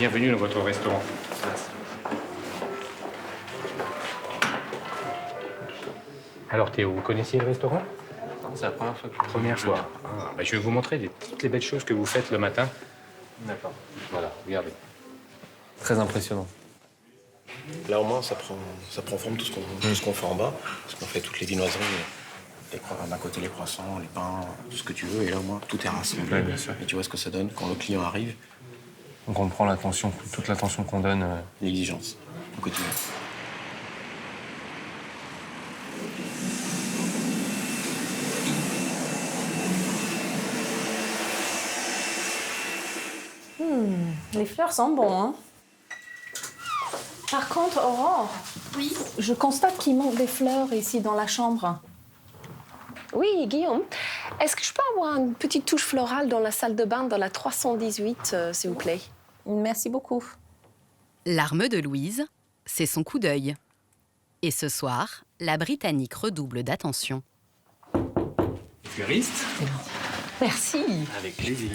Bienvenue dans votre restaurant. Merci. Alors Théo, vous connaissiez le restaurant? Non, c'est la première fois que je Première fois. Ah, bah, je vais vous montrer toutes les belles choses que vous faites le matin. D'accord. Voilà, regardez. Très impressionnant. Là, au moins, ça prend forme tout ce qu'on fait en bas. Parce qu'on fait toutes les viennoiseries. D'un côté, les croissants, les pains, tout ce que tu veux. Et là, au moins, tout est rassemblé. Ouais, bien sûr. Et tu vois ce que ça donne quand le client arrive. Donc on prend l'attention, toute l'attention qu'on donne. L'exigence au quotidien. Les fleurs sont bonnes, hein. Par contre, Aurore, Oui. je constate qu'il manque des fleurs ici dans la chambre. Oui, Guillaume. Est-ce que je peux avoir une petite touche florale dans la salle de bain, dans la 318, s'il vous plaît? Merci beaucoup. L'arme de Louise, c'est son coup d'œil. Et ce soir, la Britannique redouble d'attention. Fleuriste? Merci. Avec plaisir.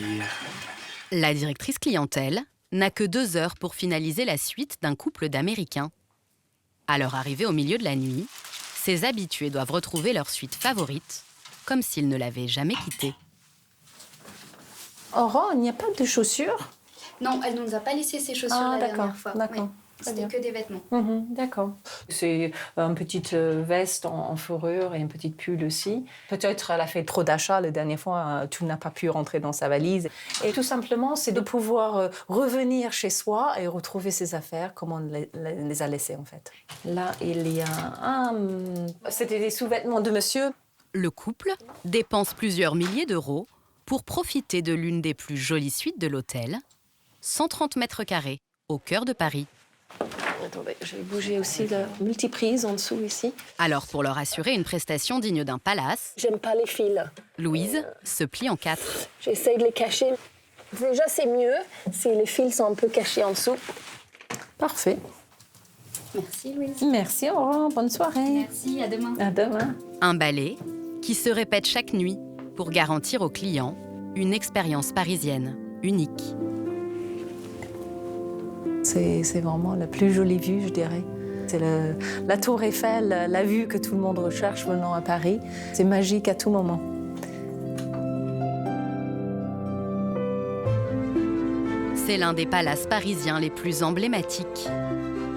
La directrice clientèle n'a que 2 heures pour finaliser la suite d'un couple d'Américains. À leur arrivée au milieu de la nuit, ses habitués doivent retrouver leur suite favorite, comme s'ils ne l'avaient jamais quittée. Aurore, il n'y a pas de chaussures? Non, elle ne nous a pas laissé ses chaussures la dernière fois. D'accord. Oui. C'était que des vêtements. D'accord. C'est une petite veste en fourrure et une petite pull aussi. Peut-être elle a fait trop d'achats la dernière fois, tout n'a pas pu rentrer dans sa valise. Et tout simplement, c'est de pouvoir revenir chez soi et retrouver ses affaires comme on les a laissées en fait. Là, il y a c'était des sous-vêtements de monsieur. Le couple dépense plusieurs milliers d'euros pour profiter de l'une des plus jolies suites de l'hôtel, 130 mètres carrés, au cœur de Paris. Attendez, je vais bouger aussi la multiprise en dessous ici. Alors, pour leur assurer une prestation digne d'un palace, J'aime pas les fils. Louise se plie en 4. J'essaye de les cacher. Déjà, c'est mieux si les fils sont un peu cachés en dessous. Parfait. Merci, Louise. Merci Aurore, bonne soirée. Merci, à demain. À demain. Un ballet qui se répète chaque nuit pour garantir aux clients une expérience parisienne unique. C'est vraiment la plus jolie vue, je dirais. C'est la tour Eiffel, la vue que tout le monde recherche venant à Paris. C'est magique à tout moment. C'est l'un des palaces parisiens les plus emblématiques.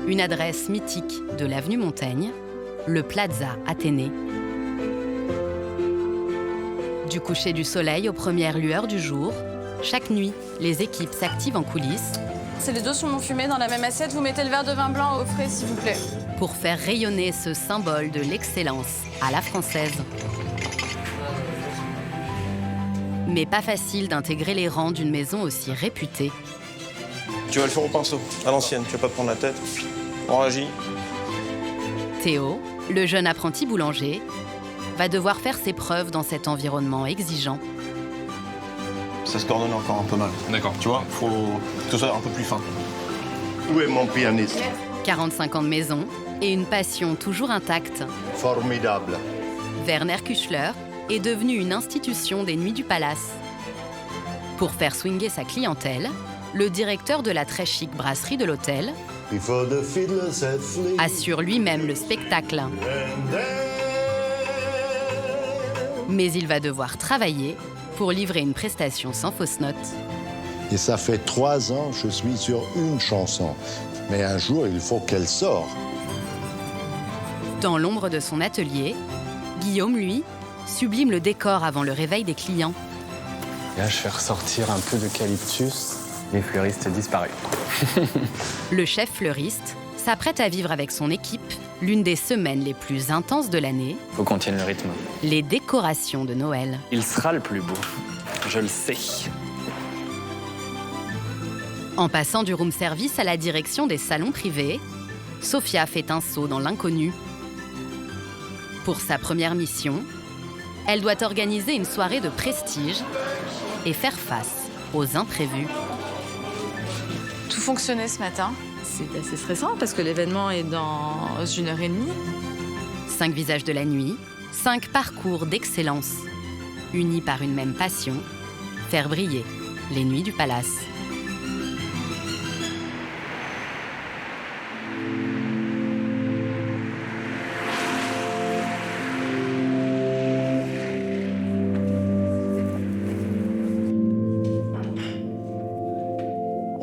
Une adresse mythique de l'avenue Montaigne, le Plaza Athénée. Du coucher du soleil aux premières lueurs du jour, chaque nuit, les équipes s'activent en coulisses. C'est les deux saumons fumés dans la même assiette. Vous mettez le verre de vin blanc au frais, s'il vous plaît. Pour faire rayonner ce symbole de l'excellence à la française. Mais pas facile d'intégrer les rangs d'une maison aussi réputée. Tu vas le faire au pinceau, à l'ancienne. Tu vas pas te prendre la tête. On réagit. Théo, le jeune apprenti boulanger, va devoir faire ses preuves dans cet environnement exigeant. Ça se coordonne encore un peu mal. D'accord. Tu vois, faut que ce soit un peu plus fin. Où est mon pianiste? 45 ans de maison et une passion toujours intacte. Formidable. Werner Kuchler est devenu une institution des Nuits du Palace. Pour faire swinger sa clientèle, le directeur de la très chic brasserie de l'hôtel assure lui-même le spectacle. Mais il va devoir travailler pour livrer une prestation sans fausse note. Et ça fait 3 ans que je suis sur une chanson. Mais un jour, il faut qu'elle sorte. Dans l'ombre de son atelier, Guillaume, lui, sublime le décor avant le réveil des clients. Là, je fais ressortir un peu d'eucalyptus. Les fleuristes disparus. Le chef fleuriste s'apprête à vivre avec son équipe l'une des semaines les plus intenses de l'année, Faut qu'on tienne le rythme. les décorations de Noël. Il sera le plus beau. Je le sais. En passant du room service à la direction des salons privés, Sophia fait un saut dans l'inconnu. Pour sa première mission, elle doit organiser une soirée de prestige et faire face aux imprévus. Tout fonctionnait ce matin. C'est assez stressant parce que l'événement est dans 1h30. 5 visages de la nuit, 5 parcours d'excellence, unis par une même passion, faire briller les nuits du palace.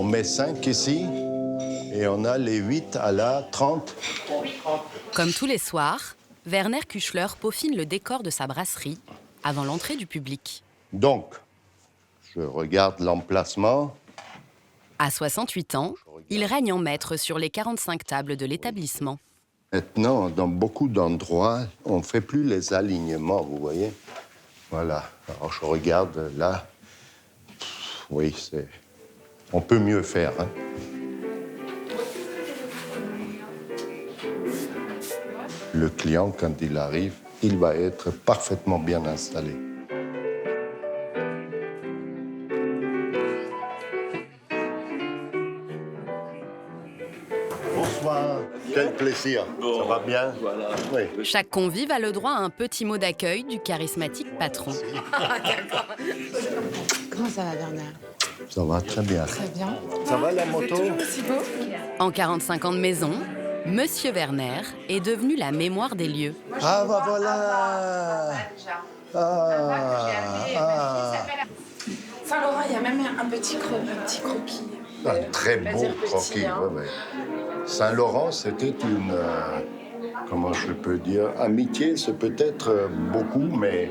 met 5 ici et on a les 8 à la 30. Comme tous les soirs, Werner Küchler peaufine le décor de sa brasserie avant l'entrée du public. Donc, je regarde l'emplacement. À 68 ans, il règne en maître sur les 45 tables de l'établissement. Maintenant, dans beaucoup d'endroits, on ne fait plus les alignements, vous voyez. Voilà. Alors, je regarde là. Oui, c'est... On peut mieux faire, hein. Le client, quand il arrive, il va être parfaitement bien installé. Bonsoir, quel plaisir. Ça va bien? Voilà. Oui. Chaque convive a le droit à un petit mot d'accueil du charismatique patron. Comment ça va, Werner? Ça va très bien. Très bien. Ça va la moto? Aussi beau. En 45 ans de maison, Monsieur Werner est devenu la mémoire des lieux. Ah, bah voilà. Saint-Laurent, il y a même un petit croquis. Un très beau Petit, croquis. hein. Ouais, ouais. Saint-Laurent, c'était une, comment je peux dire, amitié, c'est peut-être beaucoup, mais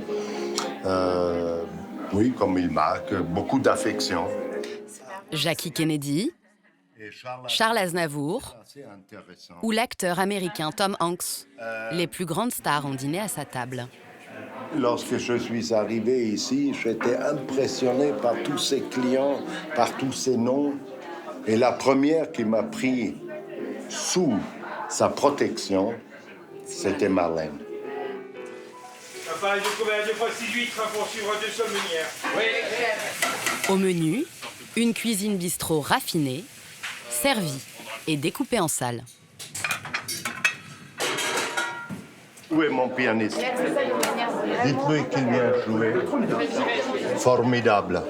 oui, comme il marque, beaucoup d'affection. Jackie Kennedy, Charles Aznavour ou l'acteur américain Tom Hanks. Les plus grandes stars ont dîné à sa table. Lorsque je suis arrivé ici, j'étais impressionné par tous ces clients, par tous ces noms. Et la première qui m'a pris sous sa protection, c'était Marlène. Appareil de commande 2x6 train pour suivre 2 saumonières. Oui. Au menu, une cuisine bistrot raffinée, servie et découpée en salles. Où est mon pianiste? Dites-lui qu'il vient jouer. Formidable.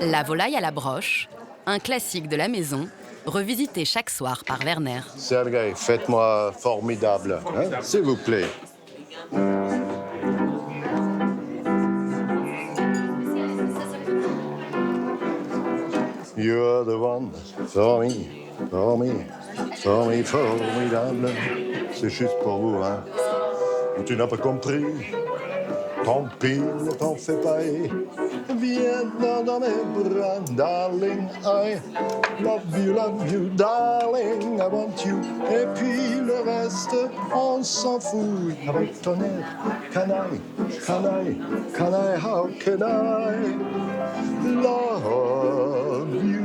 La volaille à la broche, un classique de la maison, revisité chaque soir par Werner. Sergei, faites-moi formidable, hein, s'il vous plaît. You're the one for me, for me, for me, formidable. C'est juste pour vous, hein. Tu n'as pas compris? Tant pis, ne t'en fais pas. Viens dans mes bras, darling. I love you, darling. I want you. Et puis le reste, on s'en fout. Avec ton air, can I, how can I love you?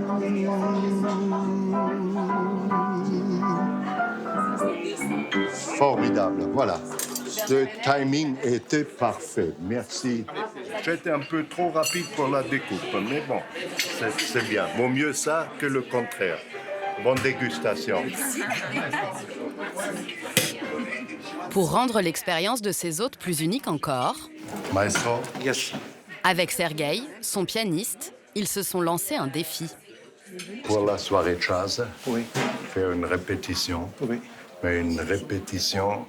Formidable, voilà. Le timing était parfait. Merci. J'étais un peu trop rapide pour la découpe, mais bon, c'est bien. Vaut mieux ça que le contraire. Bonne dégustation. Pour rendre l'expérience de ses hôtes plus unique encore, Maestro? Yes. avec Sergei, son pianiste, ils se sont lancés un défi. Pour la soirée jazz, Oui. faire une répétition. Oui. Mais une répétition,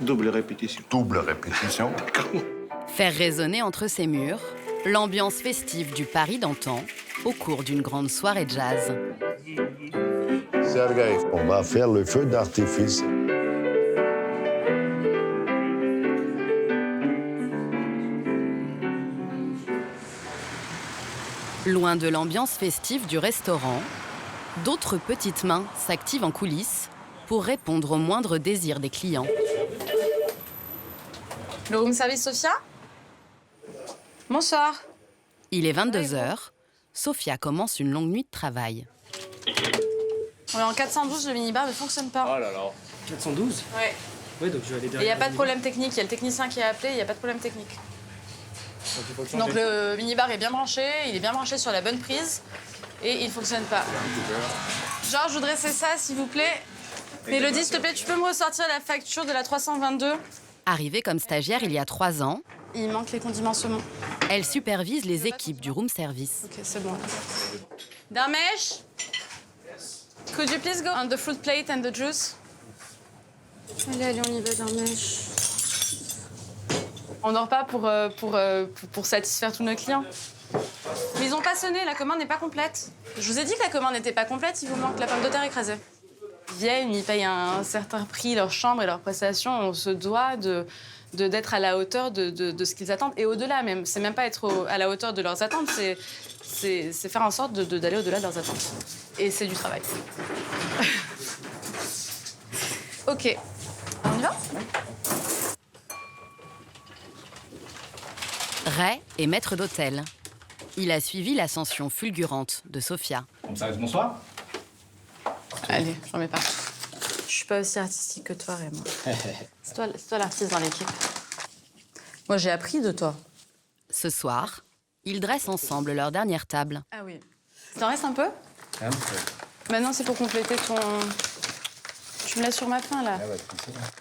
Double répétition. double répétition. Faire résonner entre ces murs l'ambiance festive du Paris d'antan au cours d'une grande soirée jazz. Sergei, on va faire le feu d'artifice. Loin de l'ambiance festive du restaurant, d'autres petites mains s'activent en coulisses pour répondre aux moindres désirs des clients. Le room service, Sophia? Bonsoir. Il est 22h, Sophia commence une longue nuit de travail. On est en 412, le minibar ne fonctionne pas. Oh là là. 412? Ouais. Oui, donc je vais aller Et il derrière. n'y a pas de problème technique, il y a le technicien qui a appelé, il n'y a pas de problème technique. Donc le minibar est bien branché, il est bien branché sur la bonne prise et il ne fonctionne pas. Georges, je voudrais c'est ça, s'il vous plaît. Mélodie, s'il te plaît, tu peux me ressortir la facture de la 322? Arrivée comme stagiaire il y a 3 ans, Il manque les condiments saumon. elle supervise les équipes du room service. Ok, c'est bon. Darmesh, could you please go on the fruit plate and the juice? Allez, on y va, Darmesh. On dort pas pour satisfaire tous nos clients. Mais ils ont pas sonné, la commande n'est pas complète. Je vous ai dit que la commande n'était pas complète, il vous manque la pomme de terre écrasée. Ils viennent, ils payent un certain prix, leur chambre et leurs prestations. On se doit d'être à la hauteur de ce qu'ils attendent. Et au-delà même. C'est même pas être à la hauteur de leurs attentes, c'est faire en sorte d'aller au-delà de leurs attentes. Et c'est du travail. OK. On y va? Ray est maître d'hôtel. Il a suivi l'ascension fulgurante de Sophia. Comme ça, bonsoir. Allez, j'en mets partout. Je suis pas aussi artistique que toi, Raymond. C'est toi l'artiste dans l'équipe. Moi, j'ai appris de toi. Ce soir, ils dressent ensemble leur dernière table. Ah oui. T'en restes un peu? Un peu. Maintenant, c'est pour compléter ton... Tu me laisses sur ma faim, là.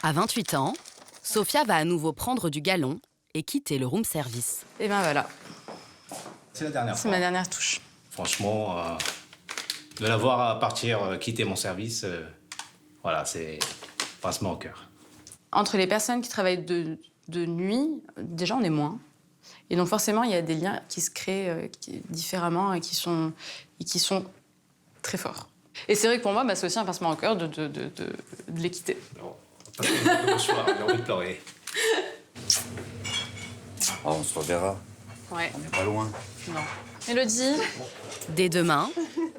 À 28 ans, Sophia va à nouveau prendre du galon et quitter le room service. Et ben voilà. C'est la dernière C'est fois. ma dernière touche. Franchement, de la voir partir, quitter mon service, voilà, c'est pincement au cœur. Entre les personnes qui travaillent de nuit, déjà, on est moins. Et donc, forcément, il y a des liens qui se créent différemment et qui sont très forts. Et c'est vrai que pour moi, c'est aussi un pincement au cœur de les quitter. Bonsoir, j'ai envie de pleurer. Oh, on se reverra. Ouais. On n'est pas loin. Non. Mélodie. Dès demain,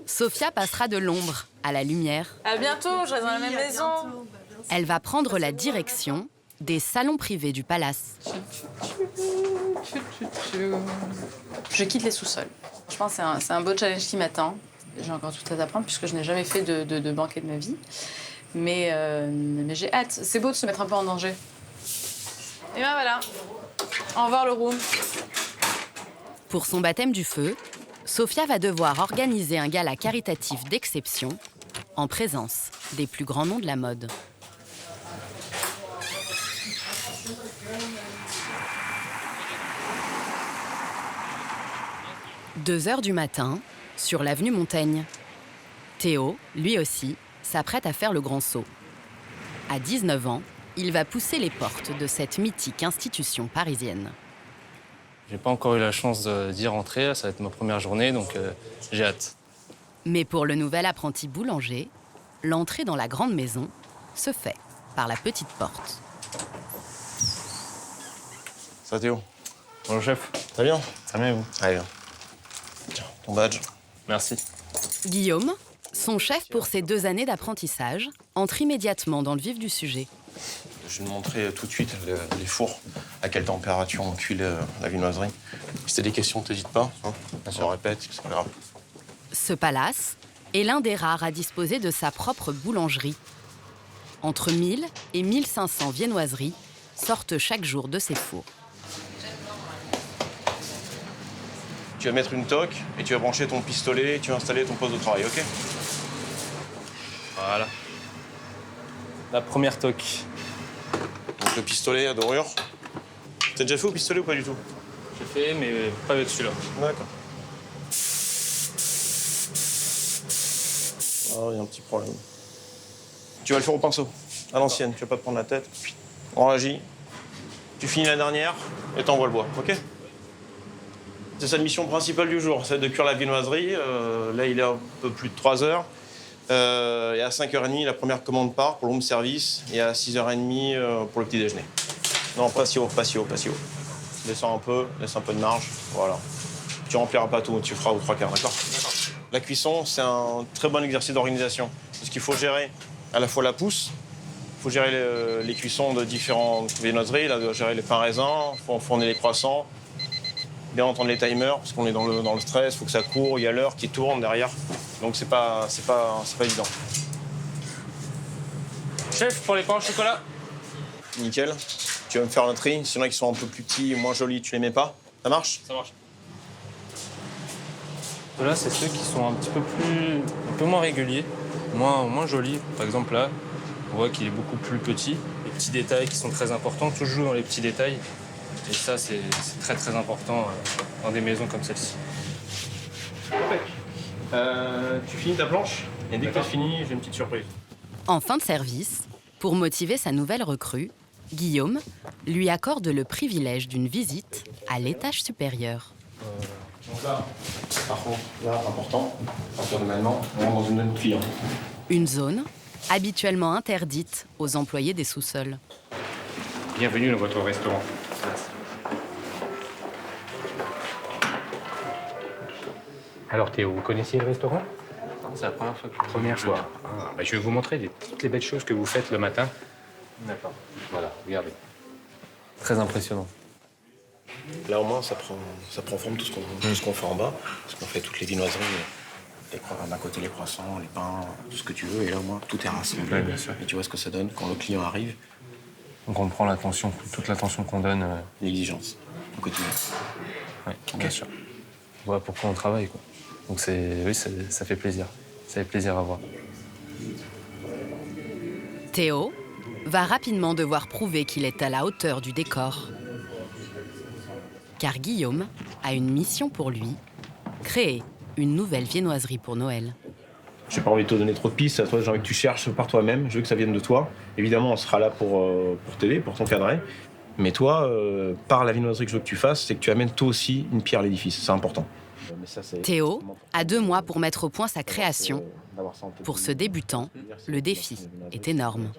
Sophia passera de l'ombre à la lumière. À bientôt, je reste dans la même maison. Elle va prendre la direction des salons privés du palace. Je quitte les sous-sols. Je pense que c'est un beau challenge qui m'attend. J'ai encore tout à apprendre puisque je n'ai jamais fait de banquet de ma vie. Mais j'ai hâte. C'est beau de se mettre un peu en danger. Et ben voilà. Au revoir le room. Pour son baptême du feu, Sophia va devoir organiser un gala caritatif d'exception en présence des plus grands noms de la mode. « 2h du matin, sur l'avenue Montaigne. Théo, lui aussi, s'apprête à faire le grand saut. À 19 ans, il va pousser les portes de cette mythique institution parisienne. J'ai pas encore eu la chance d'y rentrer, ça va être ma première journée, donc j'ai hâte. Mais pour le nouvel apprenti boulanger, l'entrée dans la grande maison se fait par la petite porte. Ça va, Théo? Bonjour chef. Ça va bien? Ça va bien et vous? Allez, viens. Tiens, ton badge. Merci. Guillaume, son chef pour ses 2 années d'apprentissage, entre immédiatement dans le vif du sujet. Je vais te montrer tout de suite les fours, à quelle température on cuit la viennoiserie. Si t'as des questions, t'hésites pas. Hein, on se répète, c'est pas grave. Ce palace est l'un des rares à disposer de sa propre boulangerie. Entre 1000 et 1500 viennoiseries sortent chaque jour de ses fours. Tu vas mettre une toque et tu vas brancher ton pistolet et tu vas installer ton poste de travail, ok? Voilà. La première toque. Donc le pistolet à dorure. T'as déjà fait au pistolet ou pas du tout? J'ai fait, mais pas avec celui-là. D'accord. Oh, il y a un petit problème. Tu vas le faire au pinceau, à l'ancienne. Tu vas pas te prendre la tête. On réagit. Tu finis la dernière et t'envoies le bois, ok? C'est sa mission principale du jour, c'est de cuire la viennoiserie. Là, il est un peu plus de 3 heures. Et à 5h30, la première commande part pour le room service. Et à 6h30 pour le petit déjeuner. Non, pas si haut, pas si haut, pas si haut. Descends un peu, laisse un peu de marge. Voilà. Tu rempliras pas tout, tu feras aux 3 quarts, d'accord? La cuisson, c'est un très bon exercice d'organisation. Parce qu'il faut gérer à la fois la pousse, il faut gérer les cuissons de différentes viennoiseries, là, gérer les pains raisins, il faut fourner les croissants. Bien entendre les timers, parce qu'on est dans le stress, il faut que ça court, il y a l'heure qui tourne derrière. Donc c'est pas évident. Chef, pour les pains au chocolat. Nickel. Tu vas me faire un tri. S'il y en a qui sont un peu plus petits, moins jolis, tu les mets pas. Ça marche? Ça marche. Là, c'est ceux qui sont un peu moins réguliers, moins jolis. Par exemple, là, on voit qu'il est beaucoup plus petit. Les petits détails qui sont très importants, tout joue dans les petits détails. Et ça, c'est très très important dans des maisons comme celle-ci. Tu finis ta planche et dès que tu as fini, j'ai une petite surprise. En fin de service, pour motiver sa nouvelle recrue, Guillaume lui accorde le privilège d'une visite à l'étage supérieur. Donc là, par contre, là, important, à partir de maintenant, on rentre dans une zone client. Une zone habituellement interdite aux employés des sous-sols. Bienvenue dans votre restaurant. Alors Théo, vous connaissiez le restaurant? C'est la première fois que Première fois. Ah, bah, je vais vous montrer toutes les belles choses que vous faites le matin. D'accord. Voilà, regardez. Très impressionnant. Là, au moins, ça prend forme tout ce qu'on fait en bas. Parce qu'on fait toutes les viennoiseries. D'un côté, les croissants, les pains, tout ce que tu veux. Et là, au moins, tout est rassemblé. Ouais, bien sûr. Et tu vois ce que ça donne quand le client arrive. Donc on prend l'attention, toute l'attention qu'on donne. L'exigence au quotidien. Oui, bien sûr. Voilà pourquoi on travaille, quoi. Donc oui, ça fait plaisir. Ça fait plaisir à voir. Théo va rapidement devoir prouver qu'il est à la hauteur du décor. Car Guillaume a une mission pour lui, créer une nouvelle viennoiserie pour Noël. J'ai pas envie de te donner trop de pistes, toi j'ai envie que tu cherches par toi-même, je veux que ça vienne de toi. Évidemment, on sera là pour t'aider, pour t'encadrer. Mais toi, par la viennoiserie que je veux que tu fasses, c'est que tu amènes toi aussi une pierre à l'édifice, c'est important. Théo a 2 mois pour mettre au point sa création. Pour ce débutant, le défi est énorme.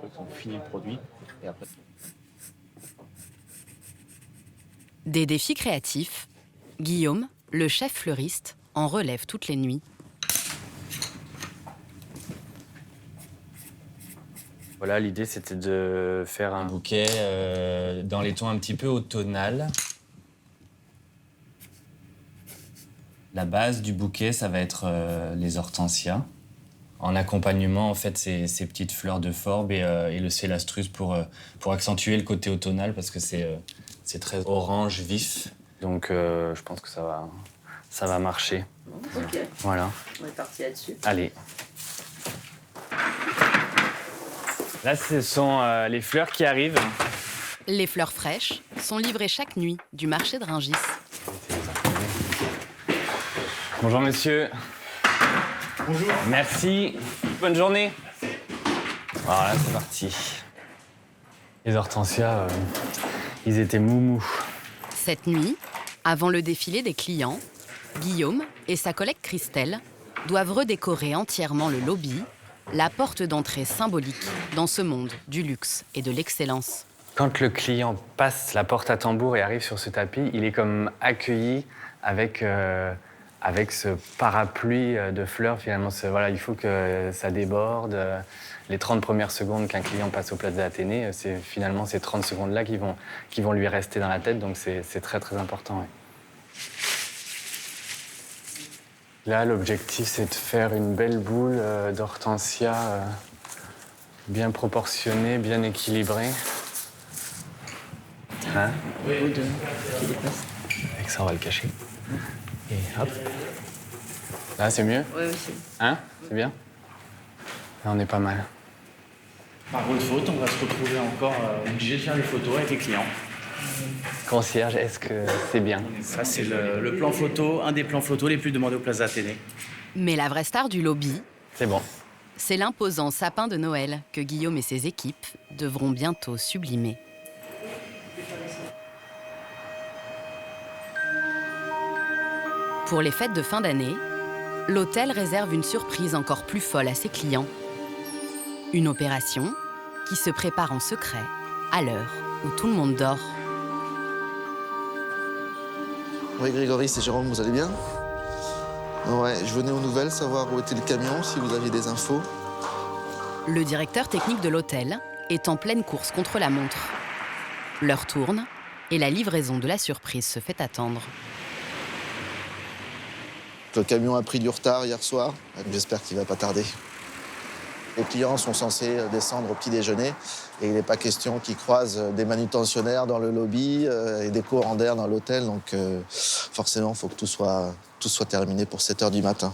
Des défis créatifs, Guillaume, le chef fleuriste, en relève toutes les nuits. Voilà, l'idée c'était de faire un bouquet dans les tons un petit peu automnal. La base du bouquet, ça va être les hortensias. En accompagnement, en fait, ces petites fleurs de forbe et le célastrus pour accentuer le côté automnal parce que c'est très orange vif. Donc je pense que ça va marcher. Ok. Voilà. On est parti là-dessus. Allez. Là, ce sont les fleurs qui arrivent. Les fleurs fraîches sont livrées chaque nuit du marché de Rungis. Bonjour, monsieur. Bonjour. Merci. Bonne journée. Voilà, c'est parti. Les hortensias, ils étaient moumous. Cette nuit, avant le défilé des clients, Guillaume et sa collègue Christelle doivent redécorer entièrement le lobby, la porte d'entrée symbolique dans ce monde du luxe et de l'excellence. Quand le client passe la porte à tambour et arrive sur ce tapis, il est comme accueilli avec ce parapluie de fleurs. Finalement, voilà, il faut que ça déborde. Les 30 premières secondes qu'un client passe au Plaza Athénée, c'est finalement ces 30 secondes-là qui vont lui rester dans la tête. Donc c'est très, très important. Ouais. Là, l'objectif, c'est de faire une belle boule d'hortensia bien proportionnée, bien équilibrée. Hein? Oui, qui dépasse. Avec ça, on va le cacher. Et hop. Là, c'est mieux? Oui, c'est Hein? C'est bien? Là, on est pas mal. Par votre faute, on va se retrouver encore obligé de faire des photos avec les clients. Concierge, est-ce que c'est bien? Ça, c'est le plan photo, un des plans photos les plus demandés au Plaza Athénée. Mais la vraie star du lobby, c'est bon. C'est l'imposant sapin de Noël que Guillaume et ses équipes devront bientôt sublimer. Pour les fêtes de fin d'année, l'hôtel réserve une surprise encore plus folle à ses clients. Une opération qui se prépare en secret à l'heure où tout le monde dort. Oui, Grégory, c'est Jérôme, vous allez bien? Ouais, je venais aux nouvelles savoir où était le camion, si vous aviez des infos. Le directeur technique de l'hôtel est en pleine course contre la montre. L'heure tourne et la livraison de la surprise se fait attendre. Le camion a pris du retard hier soir, j'espère qu'il ne va pas tarder. Les clients sont censés descendre au petit déjeuner et il n'est pas question qu'ils croisent des manutentionnaires dans le lobby et des courants d'air dans l'hôtel. Donc forcément, il faut que tout soit terminé pour 7h du matin.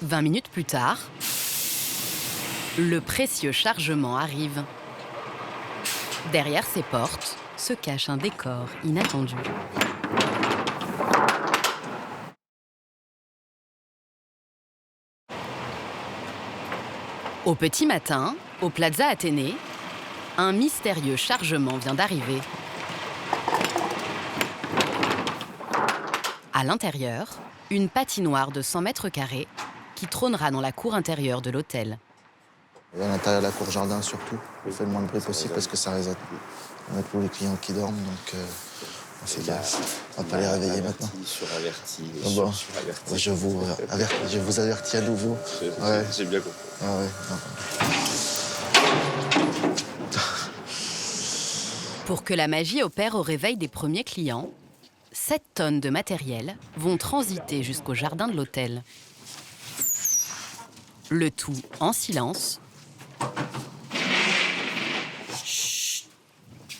20 minutes plus tard, le précieux chargement arrive. Derrière ces portes se cache un décor inattendu. Au petit matin, au Plaza Athénée, un mystérieux chargement vient d'arriver. À l'intérieur, une patinoire de 100 mètres carrés qui trônera dans la cour intérieure de l'hôtel. Et à l'intérieur de la cour jardin surtout, on fait le moins de bruit possible parce que ça résonne. On a tous les clients qui dorment, donc on fait gaffe. On va pas les réveiller maintenant. Bon, je vous avertis à nouveau. Ouais. J'ai bien compris. Ah ouais. Pour que la magie opère au réveil des premiers clients, 7 tonnes de matériel vont transiter jusqu'au jardin de l'hôtel. Le tout en silence,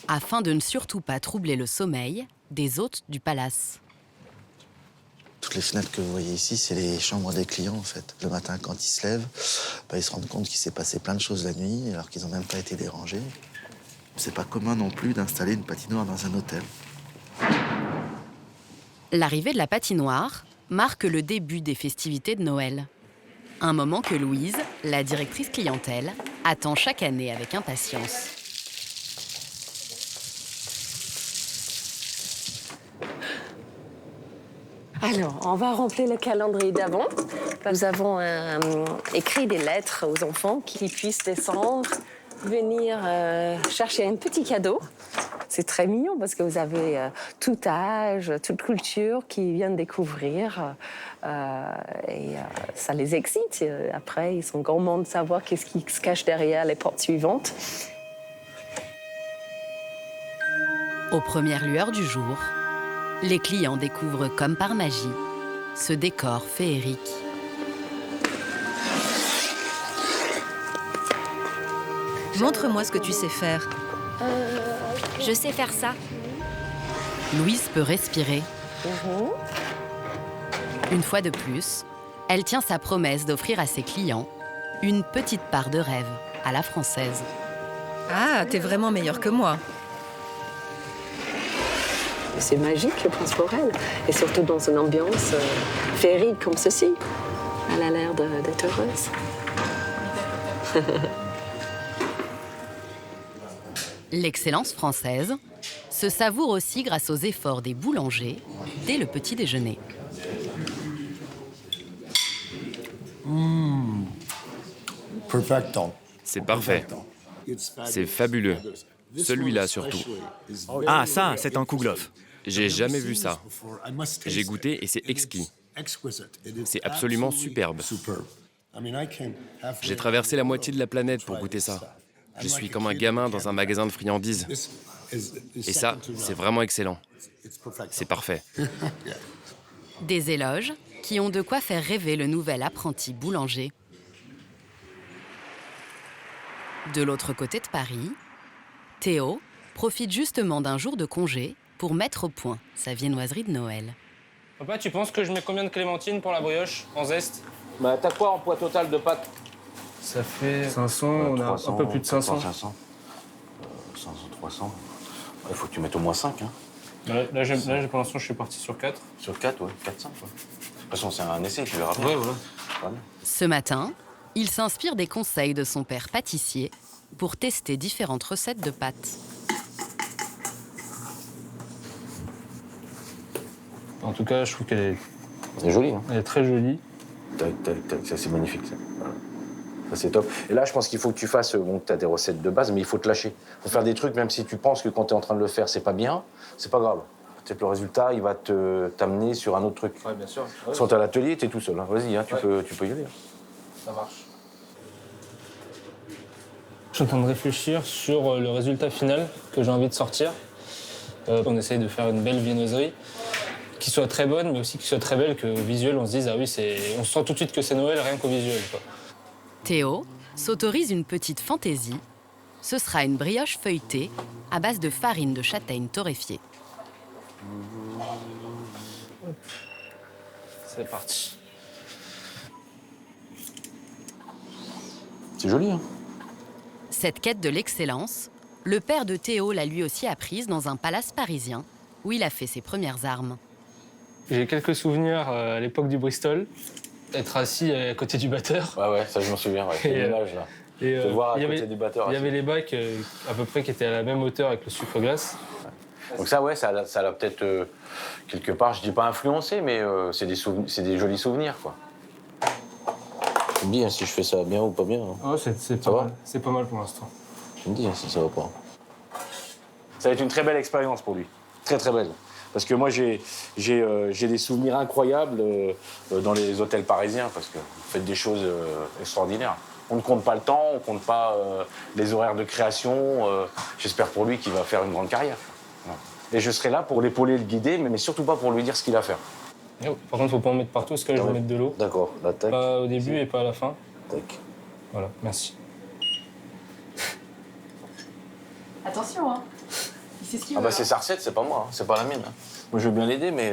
afin de ne surtout pas troubler le sommeil des hôtes du palace. Toutes les fenêtres que vous voyez ici, c'est les chambres des clients, en fait. Le matin, quand ils se lèvent, ils se rendent compte qu'il s'est passé plein de choses la nuit, alors qu'ils n'ont même pas été dérangés. C'est pas commun non plus d'installer une patinoire dans un hôtel. L'arrivée de la patinoire marque le début des festivités de Noël. Un moment que Louise, la directrice clientèle, attend chaque année avec impatience. Alors, on va remplir le calendrier d'avant. Nous avons écrit des lettres aux enfants qui puissent descendre, venir chercher un petit cadeau. C'est très mignon parce que vous avez tout âge, toute culture qui viennent découvrir. Ça les excite. Après, ils sont gourmands de savoir qu'est-ce qui se cache derrière les portes suivantes. Aux premières lueurs du jour, les clients découvrent comme par magie ce décor féerique. Montre-moi ce que tu sais faire. Je sais faire ça. Louise peut respirer. Une fois de plus, elle tient sa promesse d'offrir à ses clients une petite part de rêve à la française. Ah, t'es vraiment meilleure que moi. C'est magique, le prince pour elle. Et surtout dans une ambiance féerique comme ceci. Elle a l'air d'être heureuse. L'excellence française se savoure aussi grâce aux efforts des boulangers dès le petit déjeuner. C'est parfait. C'est fabuleux. Celui-là surtout. Ah, ça, c'est un kouglof. J'ai jamais vu ça. J'ai goûté et c'est exquis. C'est absolument superbe. J'ai traversé la moitié de la planète pour goûter ça. Je suis comme un gamin dans un magasin de friandises. Et ça, c'est vraiment excellent. C'est parfait. Des éloges qui ont de quoi faire rêver le nouvel apprenti boulanger. De l'autre côté de Paris, Théo profite justement d'un jour de congé pour mettre au point sa viennoiserie de Noël. Papa, tu penses que je mets combien de clémentines pour la brioche en zeste? Bah, t'as quoi en poids total de pâtes? Ça fait 500, on a un peu plus de 500. 500, 300. Il faut que tu mettes au moins 5. Hein. Là, pour l'instant, je suis parti sur 4. Sur 4, ouais, 4-5. Ouais. De toute façon, c'est un essai, tu verras. Ouais, voilà. Ce matin, il s'inspire des conseils de son père pâtissier pour tester différentes recettes de pâtes. En tout cas, je trouve qu'elle est... C'est joli. Hein. Elle est très jolie. Ça, c'est magnifique, ça. Voilà. Ça, c'est top. Et là, je pense qu'il faut que tu fasses... Bon, tu as des recettes de base, mais il faut te lâcher. Il faut faire des trucs, même si tu penses que quand tu es en train de le faire, c'est pas bien, c'est pas grave. Peut-être le résultat, il va t'amener sur un autre truc. Ouais, bien sûr. Ouais. Soit à l'atelier, tu es tout seul. Hein. Vas-y, hein, tu peux y aller. Ça marche. Je suis en train de réfléchir sur le résultat final que j'ai envie de sortir. On essaye de faire une belle viennoiserie qui soit très bonne, mais aussi qui soit très belle, qu'au visuel, on se dise, ah oui, on sent tout de suite que c'est Noël, rien qu'au visuel, quoi. Théo s'autorise une petite fantaisie. Ce sera une brioche feuilletée à base de farine de châtaigne torréfiée. C'est parti. C'est joli, hein? Cette quête de l'excellence, le père de Théo l'a lui aussi apprise dans un palace parisien où il a fait ses premières armes. J'ai quelques souvenirs à l'époque du Bristol, être assis à côté du batteur. Ouais, ça je m'en souviens, ouais. C'est l'image, là. Et voir à côté du batteur. Il y avait les bacs à peu près qui étaient à la même hauteur avec le sucre glace. Donc ça, ouais, ça l'a peut-être, quelque part, je dis pas influencé, mais c'est des jolis souvenirs, quoi. Tu me dis hein, si je fais ça bien ou pas bien. Hein. Oh, c'est pas mal pour l'instant. Tu me dis hein, si ça va pas. Ça va être une très belle expérience pour lui. Très, très belle. Parce que moi, j'ai des souvenirs incroyables dans les hôtels parisiens, parce que vous faites des choses extraordinaires. On ne compte pas le temps, on ne compte pas les horaires de création. J'espère pour lui qu'il va faire une grande carrière. Et je serai là pour l'épauler, le guider, mais surtout pas pour lui dire ce qu'il a à faire. Par contre, faut pas en mettre partout, parce que là, je vais mettre de l'eau. D'accord, là, tac. Pas au début et pas à la fin. Tac. Voilà, merci. Attention, hein. Il sait ce qu'il Ah veut. bah c'est sa recette, c'est pas moi, hein. C'est pas la mienne. Hein. Moi, je veux bien l'aider, mais...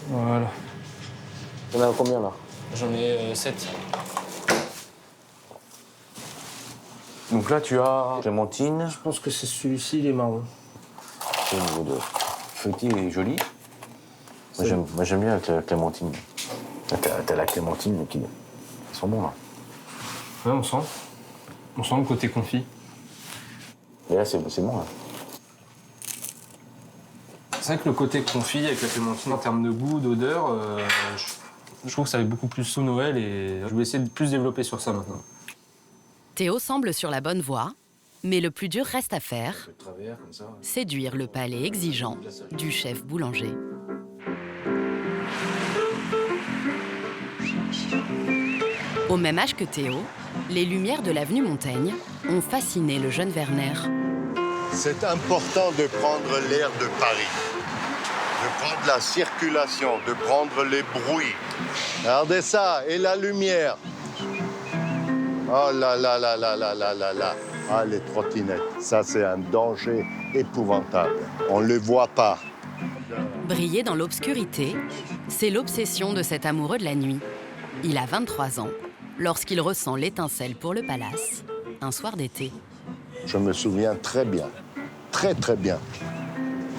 Voilà. Il y en a combien, là? J'en ai 7. Donc là, tu as Clémentine. Je pense que c'est celui-ci, il est marron. Au niveau de feuilleté, il est joli. Moi, j'aime bien la Clémentine. T'as la Clémentine qui... Ils sont bons, là. Ouais, on sent. On sent le côté confit. Et là, c'est bon, là. C'est vrai que le côté confit avec la clémentine, en termes de goût, d'odeur, je trouve que ça va être beaucoup plus sous Noël et je vais essayer de plus développer sur ça maintenant. Théo semble sur la bonne voie, mais le plus dur reste à faire, séduire le palais exigeant du chef boulanger. Au même âge que Théo, les lumières de l'avenue Montaigne ont fasciné le jeune Werner. C'est important de prendre l'air de Paris, de prendre la circulation, de prendre les bruits. Regardez ça, et la lumière. Oh là là là là là là là là. Ah, les trottinettes, ça c'est un danger épouvantable. On ne le voit pas. Briller dans l'obscurité, c'est l'obsession de cet amoureux de la nuit. Il a 23 ans, lorsqu'il ressent l'étincelle pour le palace, un soir d'été. Je me souviens très bien, très très bien,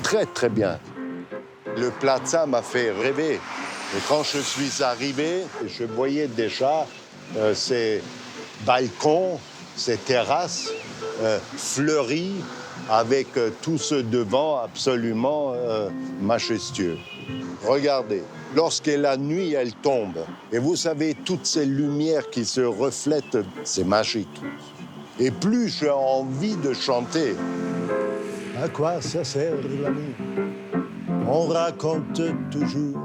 très très bien. Le Plaza m'a fait rêver. Et quand je suis arrivé, je voyais déjà ces balcons, ces terrasses fleuries, avec tout ce devant absolument majestueux. Regardez, lorsque la nuit, elle tombe, et vous savez, toutes ces lumières qui se reflètent, c'est magique. Et plus j'ai envie de chanter. À quoi ça sert la nuit? On raconte toujours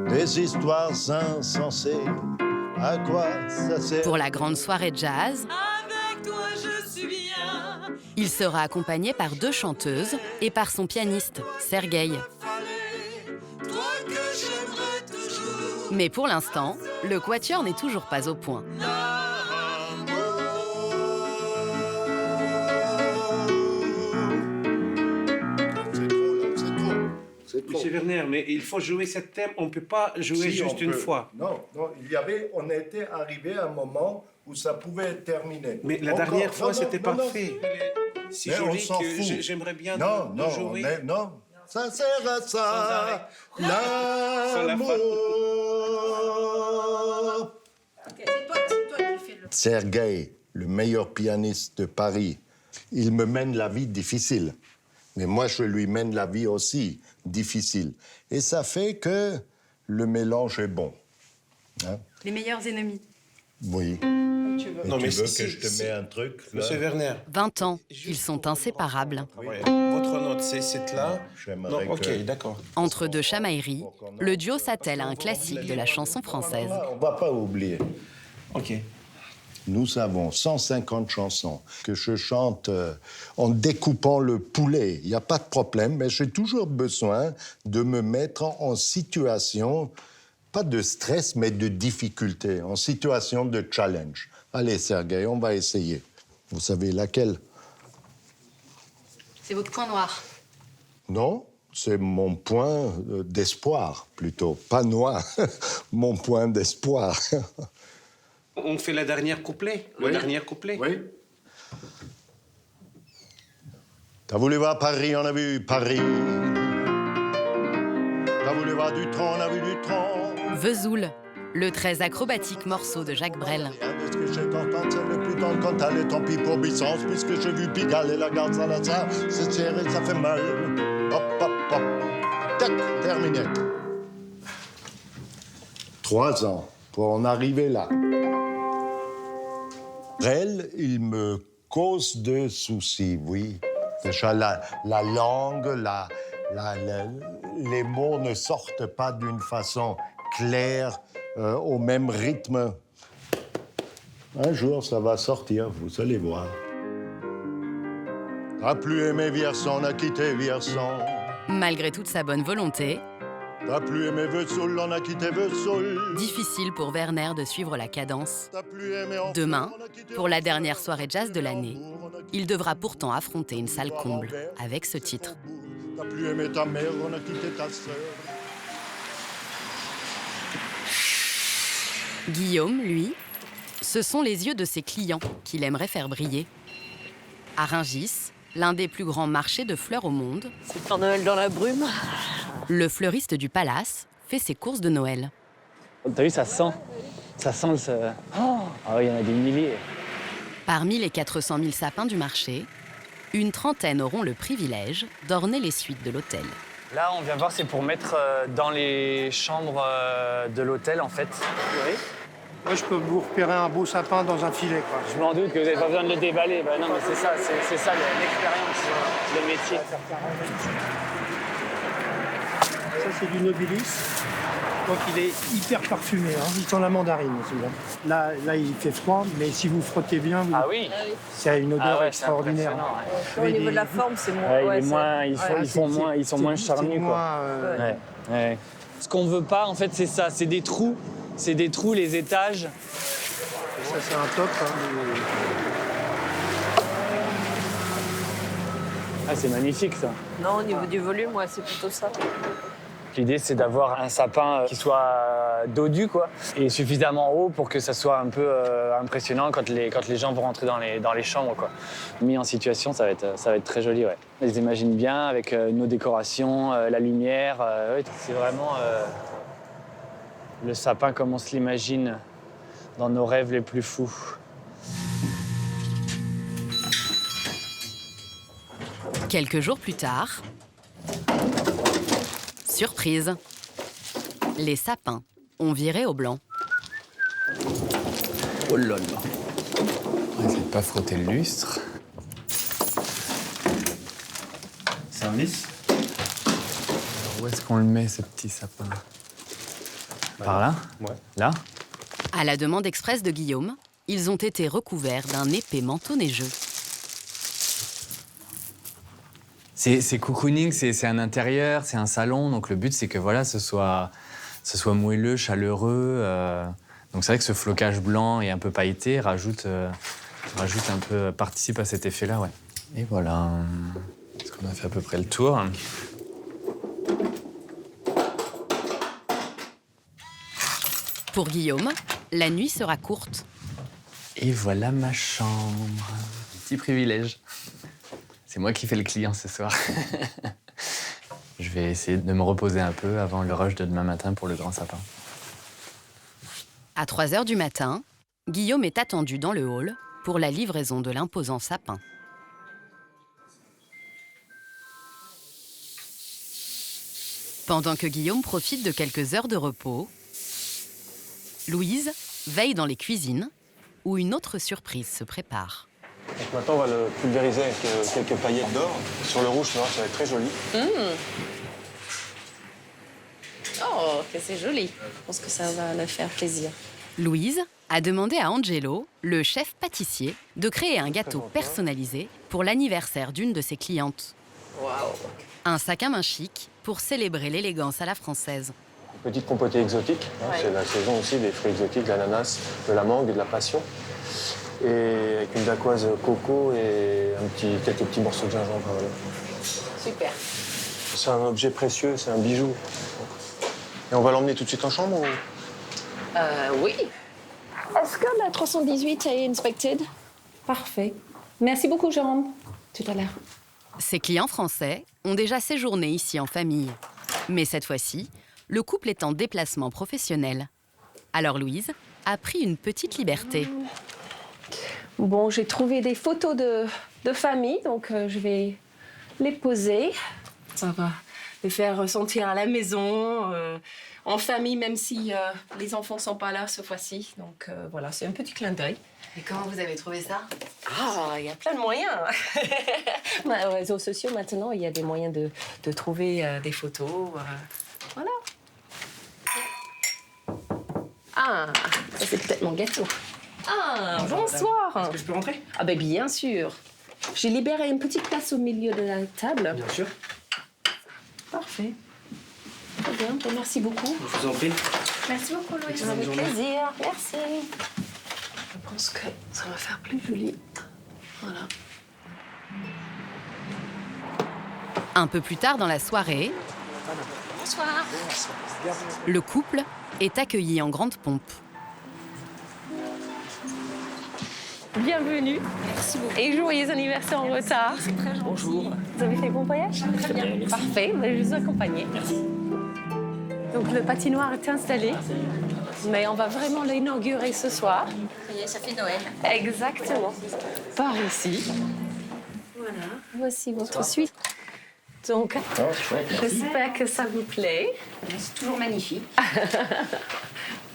des histoires insensées. À quoi ça sert? Pour la grande soirée jazz, Avec toi, je suis bien. il sera accompagné par 2 chanteuses et par son pianiste, Sergueï. Toi que j'aimerais toujours. Mais pour l'instant, le quatuor n'est toujours pas au point. Monsieur Werner, mais il faut jouer ce thème, on ne peut pas jouer juste une fois. Non, non, on était arrivé à un moment où ça pouvait être terminé. Mais la dernière fois, c'était parfait. Si Mais joli on s'en que fout. j'aimerais bien Non, jouer. non, ça sert à ça, l'amour. Sergueï, le meilleur pianiste de Paris, il me mène la vie difficile. Mais moi, je lui mène la vie aussi difficile. Et ça fait que le mélange est bon. Hein? Les meilleurs ennemis. Oui. Tu veux. Et Non, tu mais veux si- que je te si- mette un truc là? Monsieur Werner. 20 ans, ils sont inséparables. Ouais. Votre note, c'est cette là. J'aimerais Non, ok, que- d'accord. Entre 2 chamailleries, le duo s'attelle à un classique de la chanson française. On ne va pas oublier. Ok. Nous avons 150 chansons que je chante en découpant le poulet. Il n'y a pas de problème, mais j'ai toujours besoin de me mettre en situation, pas de stress, mais de difficulté, en situation de challenge. Allez, Sergueï, on va essayer. Vous savez laquelle? C'est votre point noir. Non, c'est mon point d'espoir, plutôt. Pas noir, mon point d'espoir. On fait la dernière couplet. Le dernier couplet. Oui. T'as voulu voir Paris, on a vu Paris. T'as voulu voir du tronc, on a vu du tronc. Vesoul, le très acrobatique morceau de Jacques Brel. Est-ce que j'ai content, c'est le plus dans quand allait tant pis pour Bissens, puisque j'ai vu Pigalle et la garde Salazar, c'est serré, ça fait mal. Hop, hop, hop. Tac, terminé. 3 ans pour en arriver là. Brel, il me cause de soucis, oui. Déjà, la langue, les mots ne sortent pas d'une façon claire, au même rythme. Un jour, ça va sortir, vous allez voir. T'as plus aimé Vierson, on a quitté Vierson. Malgré toute sa bonne volonté, t'as plus aimé Vesoul, on a quitté Vesoul. difficile pour Werner de suivre la cadence. Demain, pour la dernière soirée jazz de l'année, il devra pourtant affronter une salle comble avec ce titre. T'as plus aimé ta mère, on a quitté ta sœur. Guillaume, lui, ce sont les yeux de ses clients qu'il aimerait faire briller. À Rungis, l'un des plus grands marchés de fleurs au monde, C'est Père Noël dans la brume. le fleuriste du Palace fait ses courses de Noël. T'as vu, ça sent le... Oh, il y en a des milliers. Parmi les 400 000 sapins du marché, une trentaine auront le privilège d'orner les suites de l'hôtel. Là, on vient voir, c'est pour mettre dans les chambres de l'hôtel, en fait. Oui. Moi, je peux vous repérer un beau sapin dans un filet, quoi. Je m'en doute que vous n'avez pas besoin de le déballer. Ben non, mais c'est ça l'expérience, le métier. Ça, c'est du Nobilis. Donc, il est hyper parfumé. Hein. Il sent la mandarine, celui-là. Là, il fait froid, mais si vous frottez bien, Ah oui. c'est une odeur c'est extraordinaire. impressionnant, Au niveau de la forme, c'est moins. Ouais, ils sont moins charnus, quoi. Ouais. Ce qu'on veut pas, en fait, c'est ça. C'est des trous. C'est des trous, les étages. Ça, c'est un top. Hein. Ah, c'est magnifique, ça. Non, au niveau du volume, ouais, c'est plutôt ça. L'idée, c'est d'avoir un sapin qui soit dodu, quoi, et suffisamment haut pour que ça soit un peu impressionnant quand les gens vont rentrer dans les chambres, quoi. Mis en situation, ça va être très joli, ouais. Je les imagine bien avec nos décorations, la lumière. Ouais, c'est vraiment le sapin comme on se l'imagine dans nos rêves les plus fous. Quelques jours plus tard, surprise, les sapins ont viré au blanc. Oh là là. On va essayer de pas frotter le lustre. Service. Alors, où est-ce qu'on le met, ce petit sapin? Par là? Ouais. Là? À la demande express de Guillaume, ils ont été recouverts d'un épais manteau neigeux. C'est cocooning, c'est un intérieur, c'est un salon, donc le but c'est que voilà, ce soit moelleux, chaleureux. Donc c'est vrai que ce flocage blanc et un peu pailleté participe à cet effet-là, ouais. Et voilà, est-ce qu'on a fait à peu près le tour? Pour Guillaume, la nuit sera courte. Et voilà ma chambre. Petit privilège. C'est moi qui fais le client ce soir. Je vais essayer de me reposer un peu avant le rush de demain matin pour le grand sapin. À 3h du matin, Guillaume est attendu dans le hall pour la livraison de l'imposant sapin. Pendant que Guillaume profite de quelques heures de repos, Louise veille dans les cuisines où une autre surprise se prépare. Donc maintenant, on va le pulvériser avec quelques paillettes d'or. Sur le rouge, tu vois, ça va être très joli. Oh, que c'est joli. Je pense que ça va leur faire plaisir. Louise a demandé à Angelo, le chef pâtissier, de créer un gâteau personnalisé pour l'anniversaire d'une de ses clientes. Waouh. Un sac à main chic pour célébrer l'élégance à la française. Une petite compotée exotique. Hein, c'est la saison aussi des fruits exotiques, de l'ananas, de la mangue et de la passion. Et avec une dacquoise coco et quelques petits morceaux de gingembre. Voilà. Super. C'est un objet précieux, c'est un bijou. Et on va l'emmener tout de suite en chambre ou... Oui. Est-ce que la 318 est inspected? Parfait. Merci beaucoup, Jérôme. Tout à l'heure. Ses clients français ont déjà séjourné ici en famille. Mais cette fois-ci, le couple est en déplacement professionnel. Alors Louise a pris une petite liberté. Bon, j'ai trouvé des photos de famille, donc je vais les poser. Ça va les faire ressentir à la maison, en famille, même si les enfants ne sont pas là cette fois-ci. Donc voilà, c'est un petit clin d'œil. Et comment vous avez trouvé ça? Ah, il y a plein de moyens. Aux réseaux sociaux, maintenant, il y a des moyens de trouver des photos. Voilà. Ah, ça c'est peut-être mon gâteau. Ah, bonsoir. Est-ce que je peux rentrer? Ah ben bien sûr. J'ai libéré une petite place au milieu de la table. Bien sûr. Parfait. Très bien, ben, merci beaucoup. Je vous en prie. Merci beaucoup, Louise. Avec plaisir, merci. Je pense que ça va faire plus joli. Voilà. Un peu plus tard dans la soirée, Bonsoir. le couple est accueilli en grande pompe. Bienvenue. Merci beaucoup. Et joyeux anniversaire en retard. C'est très gentil. Bonjour. Vous avez fait bon voyage? Très bien. Merci. Parfait, je vais vous accompagner. Merci. Donc le patinoire est installé, mais on va vraiment l'inaugurer ce soir. Ça y est, ça fait Noël. Exactement. Par ici. Voilà. Voici votre suite. Donc, j'espère que ça vous plaît. C'est toujours magnifique.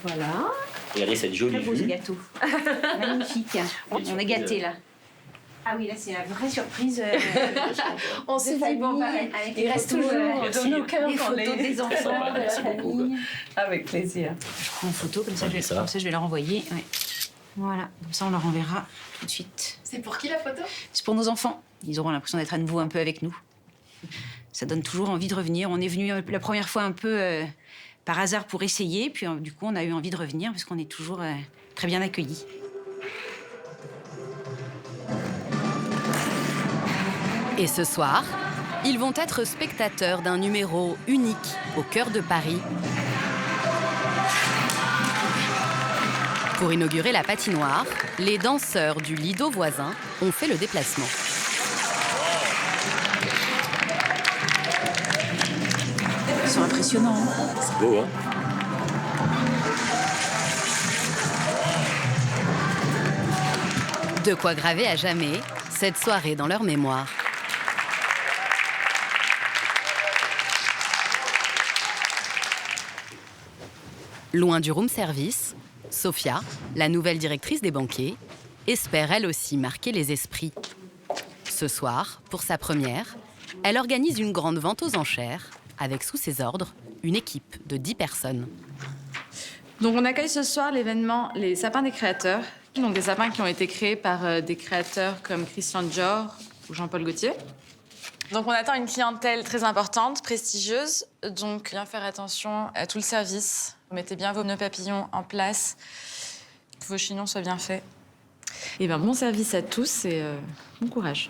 Voilà. Regardez cette jolie Très beau ce vue. gâteau. Magnifique. On est gâtés là. Ah oui, là c'est la vraie surprise. On s'est dit, bon, il reste toujours dans nos cœurs les photos des enfants, de la famille. Avec plaisir. Je prends une photo, comme ça, je vais leur envoyer. Ouais. Voilà, comme ça on leur enverra tout de suite. C'est pour qui la photo? C'est pour nos enfants. Ils auront l'impression d'être à nouveau un peu avec nous. Ça donne toujours envie de revenir. On est venu la première fois un peu par hasard pour essayer, puis du coup on a eu envie de revenir parce qu'on est toujours très bien accueillis. Et ce soir, ils vont être spectateurs d'un numéro unique au cœur de Paris. Pour inaugurer la patinoire, les danseurs du Lido voisin ont fait le déplacement. Ils sont impressionnants. Hein. C'est beau, hein? De quoi graver à jamais cette soirée dans leur mémoire. Loin du room service, Sophia, la nouvelle directrice des banquets, espère elle aussi marquer les esprits. Ce soir, pour sa première, elle organise une grande vente aux enchères, avec sous ses ordres une équipe de 10 personnes. Donc on accueille ce soir l'événement Les Sapins des Créateurs. Donc des sapins qui ont été créés par des créateurs comme Christian Dior ou Jean-Paul Gaultier. Donc on attend une clientèle très importante, prestigieuse. Donc bien faire attention à tout le service. Mettez bien vos nœuds papillons en place, que vos chignons soient bien faits. Et bien bon service à tous et bon courage.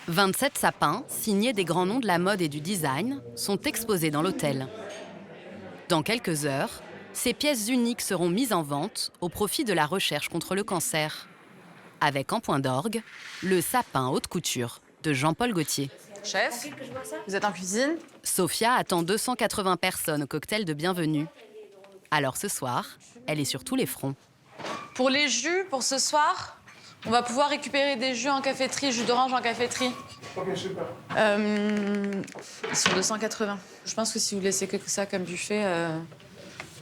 27 sapins, signés des grands noms de la mode et du design, sont exposés dans l'hôtel. Dans quelques heures, ces pièces uniques seront mises en vente au profit de la recherche contre le cancer. Avec en point d'orgue, le sapin haute couture de Jean-Paul Gaultier. Chef, vous êtes en cuisine? Sophia attend 280 personnes au cocktail de bienvenue. Alors ce soir, elle est sur tous les fronts. Pour les jus, pour ce soir, on va pouvoir récupérer des jus en caféterie, jus d'orange en caféterie. Ils sont 280. Je pense que si vous laissez que ça comme buffet,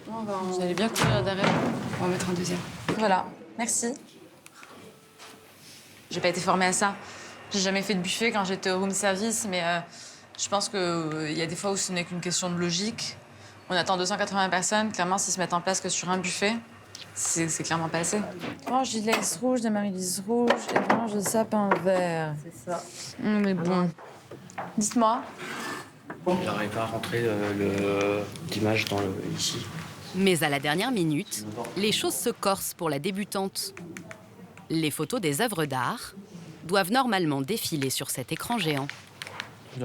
vous allez bien courir derrière. On va mettre un deuxième. Voilà, merci. J'ai pas été formée à ça. J'ai jamais fait de buffet quand j'étais au room service, mais je pense qu'il y a des fois où ce n'est qu'une question de logique. On attend 280 personnes, clairement, s'ils se mettent en place que sur un buffet, c'est clairement pas assez. Branche d'Ilex rouge, d'Amaryllis rouge et branche de sapin vert. C'est ça. Mais bon. Dites-moi. Il n'arrive pas à rentrer l'image ici. Mais à la dernière minute, les choses se corsent pour la débutante. Les photos des œuvres d'art doivent normalement défiler sur cet écran géant.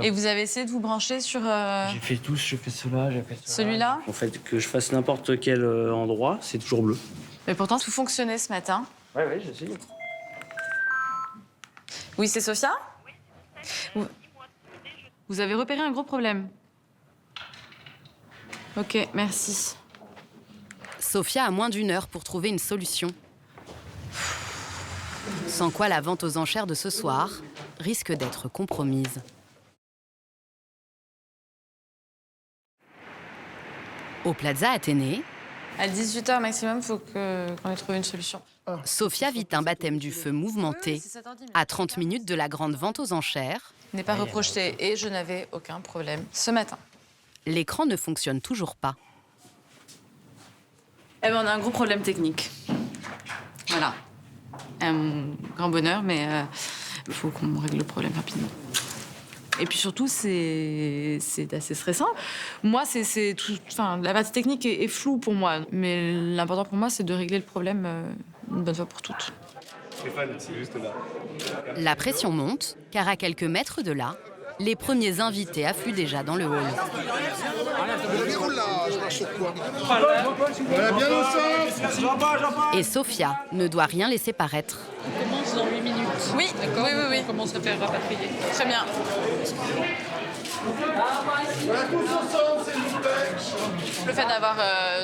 Et vous avez essayé de vous brancher sur... J'ai fait tous, j'ai fait cela, j'ai fait cela. Celui-là? En fait, que je fasse n'importe quel endroit, c'est toujours bleu. Mais pourtant, tout fonctionnait ce matin. Ouais, j'essaye. Oui, c'est Sophia? Oui. Vous avez repéré un gros problème. Ok, merci. Sophia a moins d'1 heure pour trouver une solution. Sans quoi la vente aux enchères de ce soir risque d'être compromise. Au Plaza Athénée, À 18h maximum, il faut qu'on ait trouvé une solution. Sophia vit un baptême du feu mouvementé à 30 minutes de la grande vente aux enchères. N'est pas reprojeté et je n'avais aucun problème ce matin. L'écran ne fonctionne toujours pas. Eh ben, on a un gros problème technique. Voilà. Grand bonheur, mais il faut qu'on règle le problème rapidement. Et puis surtout, c'est assez stressant. Moi, la partie technique est floue pour moi. Mais l'important pour moi, c'est de régler le problème une bonne fois pour toutes. Stéphane, c'est juste là. La pression monte, car à quelques mètres de là, les premiers invités affluent déjà dans le hall. Et Sophia ne doit rien laisser paraître. On commence dans 8 minutes. Oui, oui. On commence à faire rapatrier. Très bien. Le fait d'avoir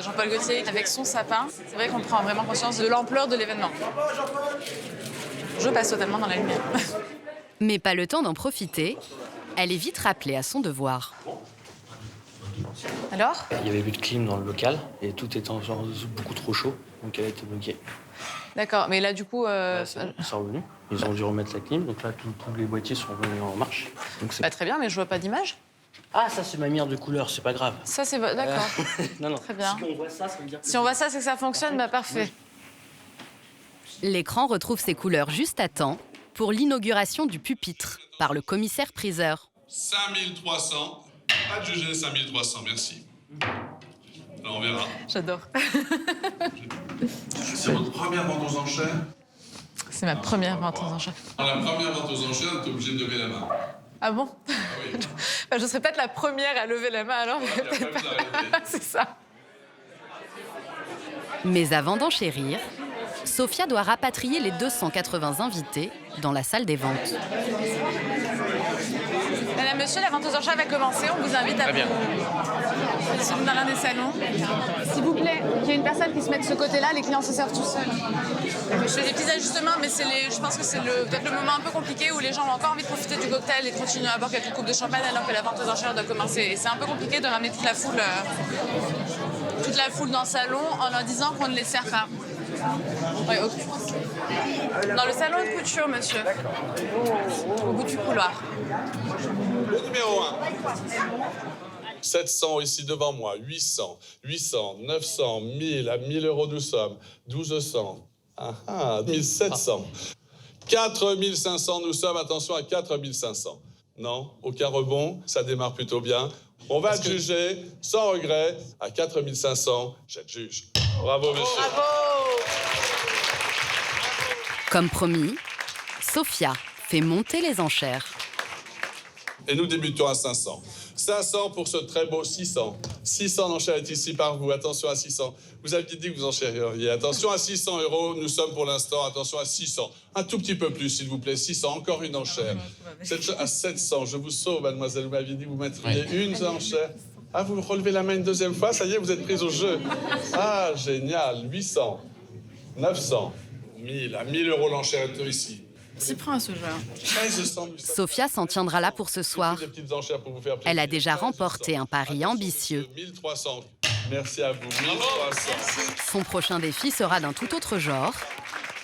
Jean-Paul Gaultier avec son sapin, c'est vrai qu'on prend vraiment conscience de l'ampleur de l'événement. Je passe totalement dans la lumière. Mais pas le temps d'en profiter. Elle est vite rappelée à son devoir. Alors ? Il n'y avait plus de clim dans le local et tout était beaucoup trop chaud, donc elle a été bloquée. D'accord, mais là du coup... C'est revenu. Ils ont dû remettre la clim, donc là tous les boîtiers sont revenus en marche. Donc très bien, mais je vois pas d'image. Ah, ça c'est ma mire de couleur, c'est pas grave. Ça c'est... D'accord. Non. Très bien. Si on voit ça, ça veut dire que... Si on voit ça, c'est que ça fonctionne, bah parfait. L'écran retrouve ses couleurs juste à temps pour l'inauguration du pupitre par le commissaire-priseur. 5300. Pas de juger, 5300, merci. Alors on verra. J'adore. C'est votre première vente aux enchères? C'est ma première vente aux enchères. Dans la première vente aux enchères, on est obligé de lever la main. Ah bon? Ah oui. Je serais peut-être la première à lever la main alors. C'est ça. Mais avant d'enchérir, Sophia doit rapatrier les 280 invités dans la salle des ventes. Madame, monsieur, la vente aux enchères va commencer. On vous invite à vous dans l'un des salons. S'il vous plaît, il y a une personne qui se met de ce côté-là, les clients se servent tout seuls. Je fais des petits ajustements, mais je pense que c'est peut-être le moment un peu compliqué où les gens ont encore envie de profiter du cocktail et de continuer à boire quelques coupes de champagne alors que la vente aux enchères doit commencer. Et c'est un peu compliqué de ramener toute la foule dans le salon en leur disant qu'on ne les sert pas. Oui, dans le salon de couture, monsieur. Au bout du couloir. Le numéro 1. 700 ici devant moi, 800, 900, 1000, à 1000 euros nous sommes, 1200, 1700, 4500 nous sommes, attention à 4500. Non, aucun rebond, ça démarre plutôt bien. On va juger sans regret à 4500, j'adjuge. Bravo monsieur. Bravo. Comme promis, Sophia fait monter les enchères. Et nous débutons à 500. 500 pour ce très beau 600. 600 l'enchère est ici par vous. Attention à 600. Vous aviez dit que vous enchéririez. Attention à 600 euros. Nous sommes pour l'instant. Attention à 600. Un tout petit peu plus, s'il vous plaît. 600. Encore une enchère. À 700. Je vous sauve, mademoiselle. Vous m'aviez dit que vous mettriez une enchère. Ah, vous relevez la main une deuxième fois. Ça y est, vous êtes prise au jeu. Ah, génial. 800. 900. 1000. À 1000 euros l'enchère est ici. S'y prend à ce jeu. Sophia s'en tiendra là pour ce soir. Elle a déjà remporté un pari ambitieux. 1300. Merci à vous. 1300. Son prochain défi sera d'un tout autre genre.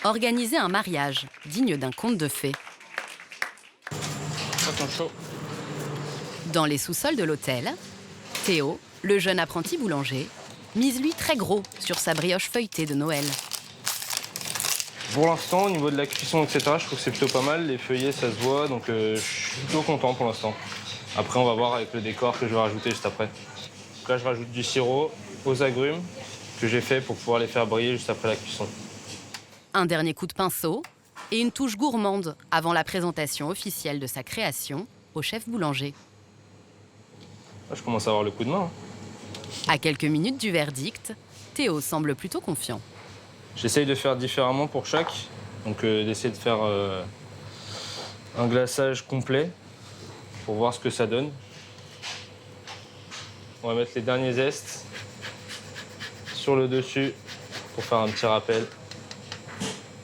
Organiser un mariage digne d'un conte de fées. Dans les sous-sols de l'hôtel, Théo, le jeune apprenti boulanger, mise lui très gros sur sa brioche feuilletée de Noël. Pour l'instant, au niveau de la cuisson, etc., je trouve que c'est plutôt pas mal. Les feuillets, ça se voit, donc je suis plutôt content pour l'instant. Après, on va voir avec le décor que je vais rajouter juste après. Donc là, je rajoute du sirop aux agrumes que j'ai fait pour pouvoir les faire briller juste après la cuisson. Un dernier coup de pinceau et une touche gourmande avant la présentation officielle de sa création au chef boulanger. Là, je commence à avoir le coup de main. À quelques minutes du verdict, Théo semble plutôt confiant. J'essaye de faire différemment pour chaque, donc d'essayer de faire un glaçage complet pour voir ce que ça donne. On va mettre les derniers zestes sur le dessus pour faire un petit rappel.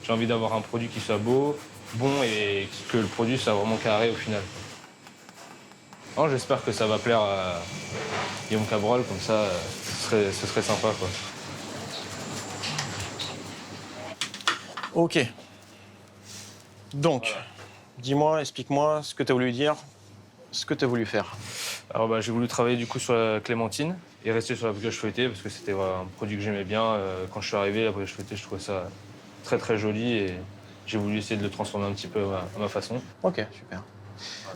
J'ai envie d'avoir un produit qui soit beau, bon et que le produit soit vraiment carré au final. Alors, j'espère que ça va plaire à Guillaume Cabrol, comme ça, ce serait sympa, quoi. Ok. Donc, dis-moi, explique-moi ce que tu as voulu dire, ce que tu as voulu faire. Alors, j'ai voulu travailler du coup sur la clémentine et rester sur la brioche feuilletée parce que c'était un produit que j'aimais bien. Quand je suis arrivé, la brioche feuilletée, je trouvais ça très très joli et j'ai voulu essayer de le transformer un petit peu à ma façon. Ok, super.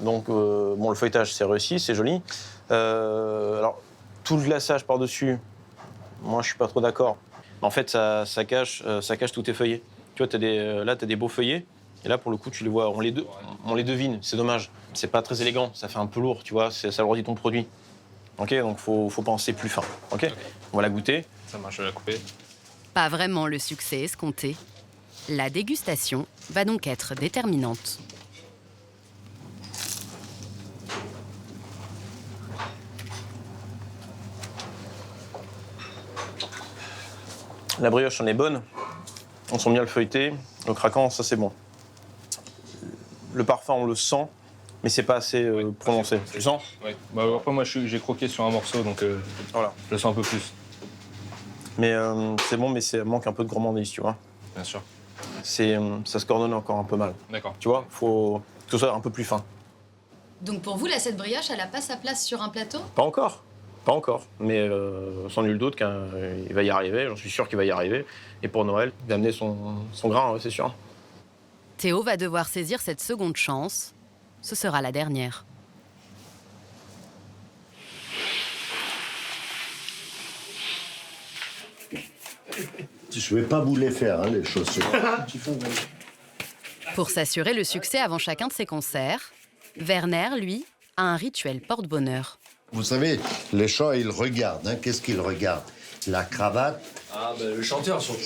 Donc, bon, le feuilletage, c'est réussi, c'est joli. Alors, tout le glaçage par-dessus, moi, je suis pas trop d'accord. En fait, ça cache tous tes feuillets. Tu vois, là, tu as des beaux feuillets. Et là, pour le coup, tu les vois, on les devine. C'est dommage. C'est pas très élégant. Ça fait un peu lourd, tu vois. Ça alourdit ton produit. Ok, donc faut penser plus fin. Ok, on va la goûter. Ça marche, je vais la couper. Pas vraiment le succès escompté. La dégustation va donc être déterminante. La brioche, en est bonne. On sent bien le feuilleté. Le craquant, ça, c'est bon. Le parfum, on le sent, mais c'est pas assez prononcé. Tu le sens? Oui. Après, moi, j'ai croqué sur un morceau, donc voilà, je le sens un peu plus. Mais c'est bon, mais ça manque un peu de gourmandise, tu vois. Bien sûr. Ça se coordonne encore un peu mal. D'accord. Tu vois, faut que ce soit un peu plus fin. Donc pour vous, cette brioche, elle n'a pas sa place sur un plateau? Pas encore. Pas encore. Mais sans nul doute qu'il va y arriver. J'en suis sûr qu'il va y arriver. Et pour Noël, il va amener son grain, ouais, c'est sûr. Théo va devoir saisir cette seconde chance. Ce sera la dernière. Je vais pas vous les faire, hein, les chaussures. Pour s'assurer le succès avant chacun de ses concerts, Werner, lui, a un rituel porte-bonheur. Vous savez, les chants, ils regardent. Hein. Qu'est-ce qu'ils regardent? La cravate. Ah, le chanteur, surtout.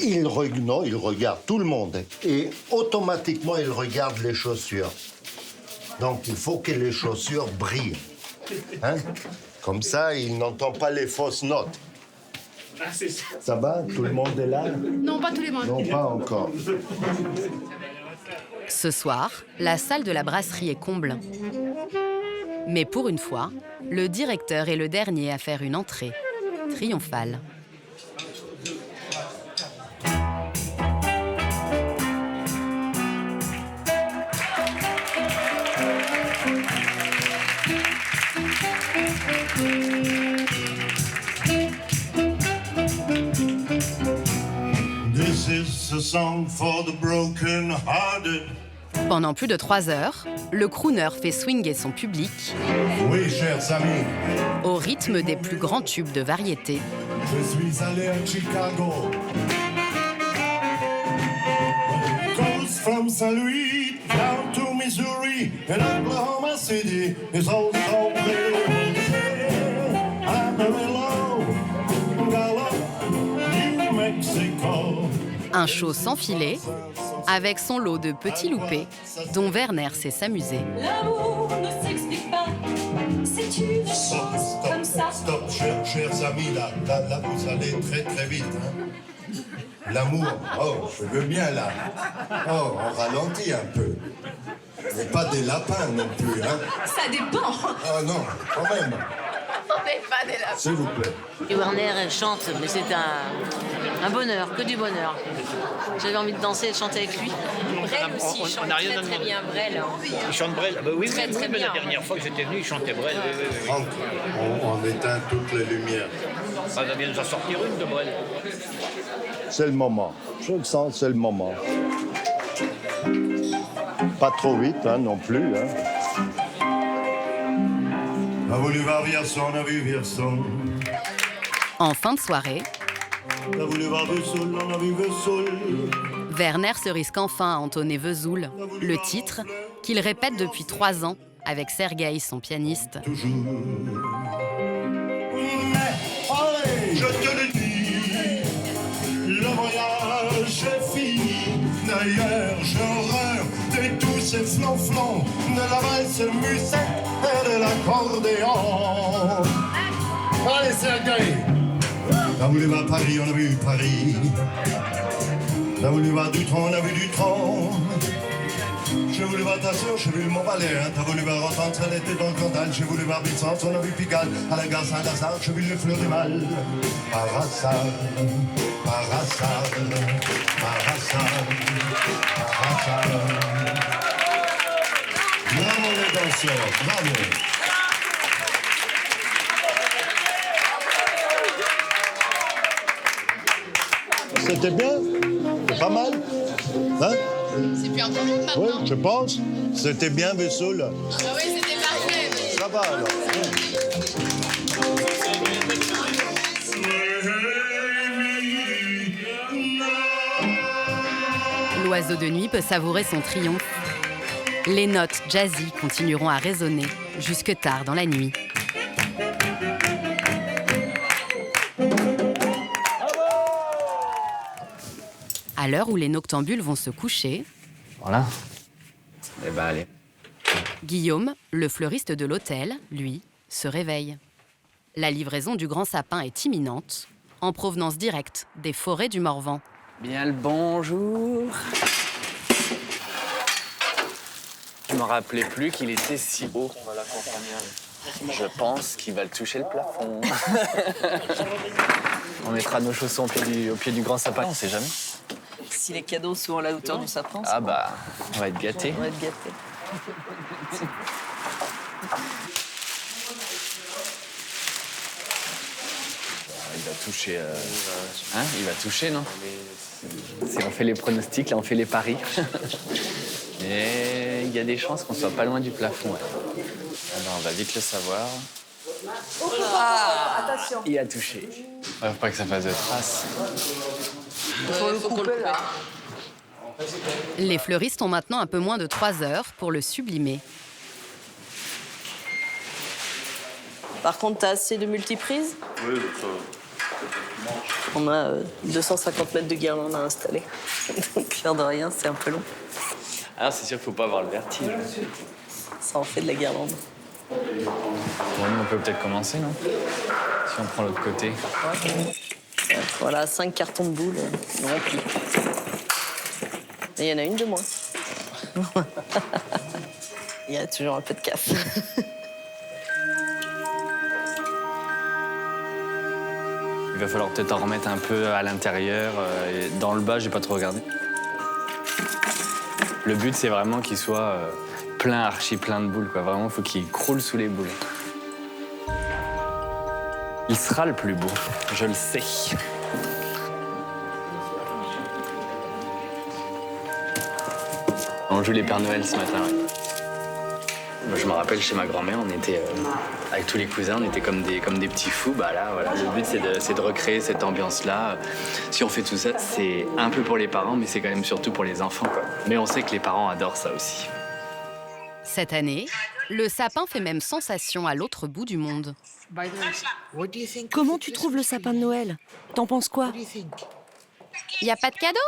Non, ils regardent tout le monde. Et automatiquement, ils regardent les chaussures. Donc, il faut que les chaussures brillent. Hein? Comme ça, ils n'entendent pas les fausses notes. Ah, c'est ça. Ça va? Tout le monde est là? Non, pas tous les mois. Non, pas encore. Ce soir, la salle de la brasserie est comble. Mais pour une fois, le directeur est le dernier à faire une entrée triomphale. This is a song for the broken-hearted. Pendant plus de 3 heures, le crooner fait swinger son public Oui, chers amis. au rythme des plus grands tubes de variété. Je suis allé à Chicago. Goes from St. Louis down to Missouri and Oklahoma City is also Amarillo, Gallup, New Mexico. Un show sans filet, avec son lot de petits loupés, dont Werner sait s'amuser. L'amour ne s'explique pas, c'est une chose comme ça. Stop, chers amis, là, vous allez très très vite. Hein. L'amour, oh, je veux bien là. Oh, on ralentit un peu. Mais pas des lapins non plus, hein. Ça dépend. Ah non, quand même. On n'est pas des lapins. S'il vous plaît. Et Werner chante, mais c'est un bonheur, que du bonheur. J'avais envie de danser et de chanter avec lui. Brel aussi, il chante très bien, Brel. Il chante Brel. Bah oui, Très, très bien. La dernière fois que j'étais venu, il chantait Brel. Oui. On éteint toutes les lumières. Ça va bien nous en sortir une de Brel. C'est le moment. Je le sens, c'est le moment. Pas trop vite, hein, non plus. Hein. A voulu voir Vierson, a vu Vierson. En fin de soirée, A voulu voir Vesoul, on a vu Vesoul. Werner se risque enfin à entonner Vesoul, le titre qu'il répète depuis 3 ans avec Sergueï, son pianiste. Allez, je te le dis, le voyage est fini. D'ailleurs, je rêve de tous ces flonflons, de la valse musette et de l'accordéon. Allez, Sergueï. On a voulu voir Paris, on a vu Paris. On a voulu voir Dutron, on a vu Dutron. J'ai voulu voir ta soeur, j'ai vu mon valet. T'as voulu voir Rotterdam, elle était dans le Cantal. J'ai voulu voir Vicence, on a vu Pigalle. À la gare Saint-Lazare, j'ai vu le fleur du mal. Par hasard, par hasard, par hasard, par hasard. Bravo les danseurs, bravo. C'était bien, c'est pas mal, hein? C'est plus un peu long maintenant. Oui, je pense. C'était bien, vaisseau, là. Ah oui, c'était parfait. Ça va, alors. L'oiseau de nuit peut savourer son triomphe. Les notes jazzy continueront à résonner jusque tard dans la nuit. À l'heure où les noctambules vont se coucher, Voilà. Eh ben, allez. Guillaume, le fleuriste de l'hôtel, lui, se réveille. La livraison du grand sapin est imminente, en provenance directe des forêts du Morvan. Bien le bonjour. Je me rappelais plus qu'il était si haut. Je pense qu'il va le toucher le plafond. On mettra nos chaussons au pied du grand sapin, on sait jamais. Si les cadeaux sont à la hauteur du sapin, Ah bah, on va être gâtés. on va être gâtés. Il va toucher. Hein? Il va toucher, non? Si on fait les pronostics, là, on fait les paris. Et il y a des chances qu'on soit pas loin du plafond. Ouais. Ah ben, on va vite le savoir. Attention. Il a touché. Ouais, faut pas que ça fasse de traces. Il faut le couper là. Les fleuristes ont maintenant un peu moins de 3 heures pour le sublimer. Par contre, t'as assez de multiprises? Oui, On a 250 mètres de guirlande à installer. Donc, l'air de rien, c'est un peu long. Alors, c'est sûr qu'il faut pas avoir le vertige. Ça en fait de la guirlande. Bon, nous, on peut peut-être commencer, non? Si on prend l'autre côté. Voilà, 5 cartons de boules remplis. Et il y en a une de moins. Il y a toujours un peu de casse. Il va falloir peut-être en remettre un peu à l'intérieur. Et dans le bas, j'ai pas trop regardé. Le but, c'est vraiment qu'il soit plein, archi plein de boules, quoi. Vraiment, il faut qu'il croule sous les boules. Il sera le plus beau, je le sais. On joue les Pères Noël ce matin, ouais. Moi, je me rappelle, chez ma grand-mère, on était avec tous les cousins, on était comme des petits fous. Bah là, voilà, le but, c'est de recréer cette ambiance-là. Si on fait tout ça, c'est un peu pour les parents, mais c'est quand même surtout pour les enfants, quoi. Mais on sait que les parents adorent ça aussi. Cette année, le sapin fait même sensation à l'autre bout du monde. Comment tu trouves le sapin de Noël? T'en penses quoi? Il n'y a pas de cadeaux?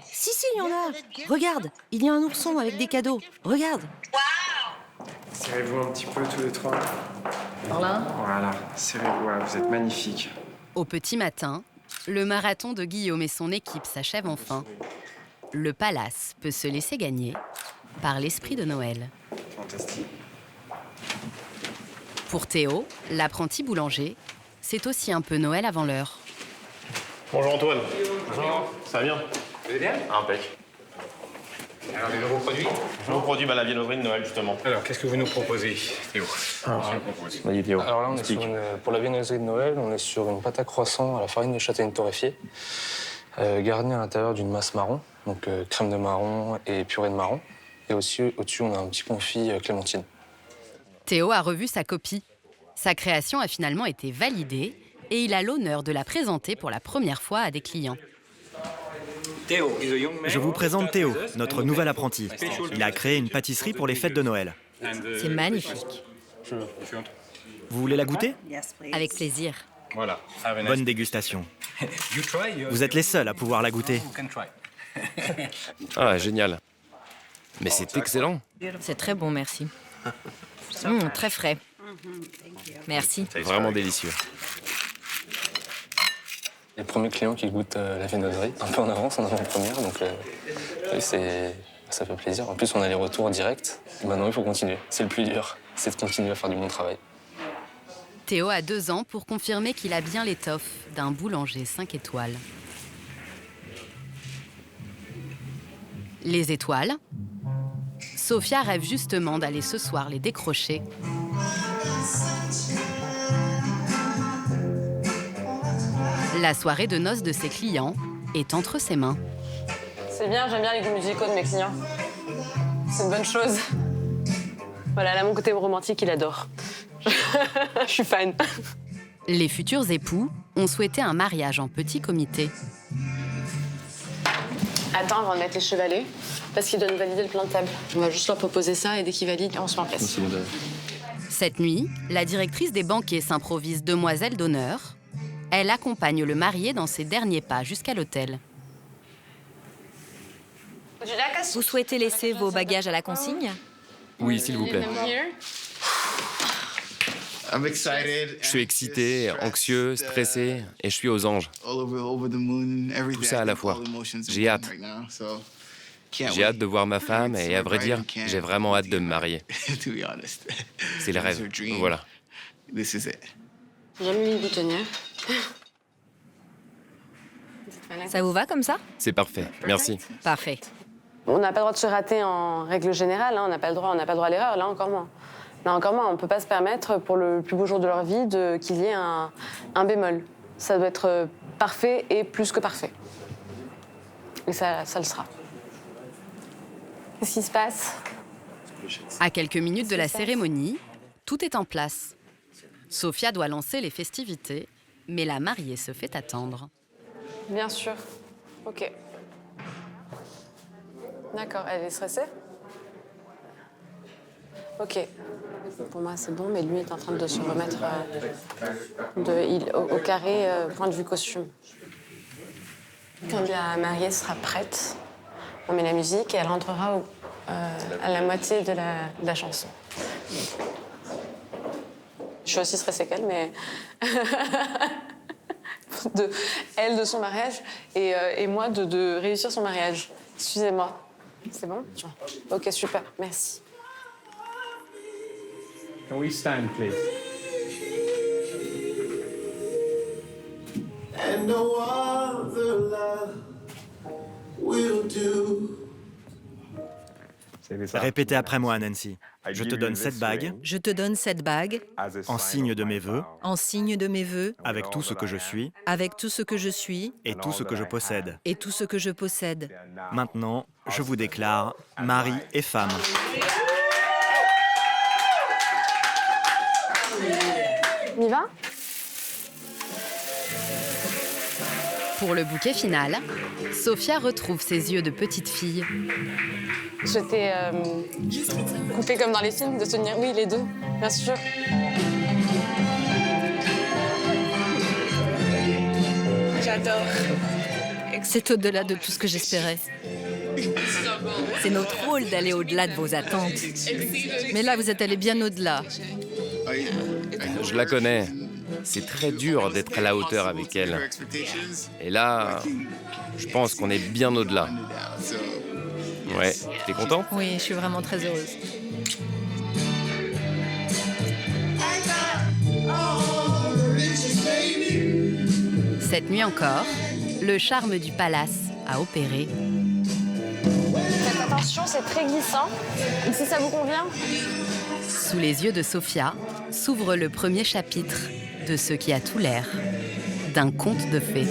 Si, il y en a. Regarde, il y a un ourson avec des cadeaux. Regarde. Serrez-vous un petit peu tous les trois. Voilà. Voilà, serrez-vous, ouais, vous êtes magnifiques. Au petit matin, le marathon de Guillaume et son équipe s'achève enfin. Le palace peut se laisser gagner par l'esprit de Noël. Fantastique. Pour Théo, l'apprenti boulanger, c'est aussi un peu Noël avant l'heure. Bonjour Antoine. Bonjour. Ça va bien? Vous allez bien? Impec. Alors, les nouveaux produits? Nouveau produit, la viennoiserie de Noël, justement. Alors, qu'est-ce que vous nous proposez, Théo? Vas-y, Théo. Alors là, on est explique. pour la viennoiserie de Noël, on est sur une pâte à croissant à la farine de châtaigne torréfiée, garnie à l'intérieur d'une masse marron, donc crème de marron et purée de marron. Et aussi, au-dessus, on a un petit confit clémentine. Théo a revu sa copie. Sa création a finalement été validée et il a l'honneur de la présenter pour la première fois à des clients. Je vous présente Théo, notre nouvel apprenti. Il a créé une pâtisserie pour les fêtes de Noël. C'est magnifique. Vous voulez la goûter? Avec plaisir. Voilà. Bonne dégustation. Vous êtes les seuls à pouvoir la goûter. Ah, génial. Mais c'est excellent. C'est très bon, merci. Très frais. Merci. Vraiment délicieux. Les premiers clients qui goûtent la viennoiserie, un peu en avance, en avant-première, donc oui, ça fait plaisir. En plus, on a les retours directs. Maintenant, il faut continuer. C'est le plus dur, c'est de continuer à faire du bon travail. Théo a 2 ans pour confirmer qu'il a bien l'étoffe d'un boulanger 5 étoiles. Les étoiles, Sophia rêve justement d'aller ce soir les décrocher. La soirée de noces de ses clients est entre ses mains. C'est bien, j'aime bien les goûts musicaux de mes clients. C'est une bonne chose. Voilà, là, mon côté romantique, il adore. Je suis fan. Les futurs époux ont souhaité un mariage en petit comité. Attends, avant de mettre les chevalets, parce qu'ils doivent nous valider le plan de table. On va juste leur proposer ça et dès qu'ils valident, on se met en place. Cette nuit, la directrice des banquets s'improvise demoiselle d'honneur. Elle accompagne le marié dans ses derniers pas jusqu'à l'hôtel. Vous souhaitez laisser vos bagages à la consigne? Oui, s'il vous plaît. Je suis excité, anxieux, stressé, et je suis aux anges. Tout ça à la fois. J'ai hâte. J'ai hâte de voir ma femme et à vrai dire, j'ai vraiment hâte de me marier. C'est le rêve. Voilà. J'ai jamais mis une boutonnière. Ça vous va comme ça? C'est parfait. Merci. Parfait. On n'a pas le droit de se rater en règle générale, hein. On n'a pas le droit à l'erreur, là encore moins. Là encore moins, on ne peut pas se permettre pour le plus beau jour de leur vie qu'il y ait un bémol. Ça doit être parfait et plus que parfait. Et ça le sera. Qu'est-ce qui se passe? À quelques minutes de la cérémonie, tout est en place. Sophia doit lancer les festivités, mais la mariée se fait attendre. Bien sûr. OK. D'accord, elle est stressée? OK. Pour moi, c'est bon, mais lui est en train de se remettre au carré, point de vue costume. Quand la mariée sera prête, on met la musique et elle rentrera à la moitié de la chanson. Je suis aussi stressée qu'elle, mais... de son mariage et moi de réussir son mariage. Excusez-moi. C'est bon? OK, super. Merci. Can we stand, please? And no other love will do. Répétez après moi, Nancy. Je te donne cette bague. Je te donne cette bague. En signe de mes vœux. En signe de mes vœux. Avec tout ce que je suis. Avec tout ce que je suis. Et tout ce que je possède. Et tout ce que je possède. Maintenant, je vous déclare mari et femme. On y va? Pour le bouquet final, Sophia retrouve ses yeux de petite fille. Je t'ai coupé comme dans les films, de tenir... Oui, les deux, bien sûr. J'adore. C'est au-delà de tout ce que j'espérais. C'est notre rôle d'aller au-delà de vos attentes. Mais là, vous êtes allé bien au-delà. Je la connais. C'est très dur d'être à la hauteur avec elle. Et là, je pense qu'on est bien au-delà. Ouais, t'es content? Oui, je suis vraiment très heureuse. Cette nuit encore, le charme du palace a opéré. Faites attention, c'est très glissant. Ici, ça vous convient? Sous les yeux de Sophia s'ouvre le premier chapitre de ce qui a tout l'air d'un conte de fées.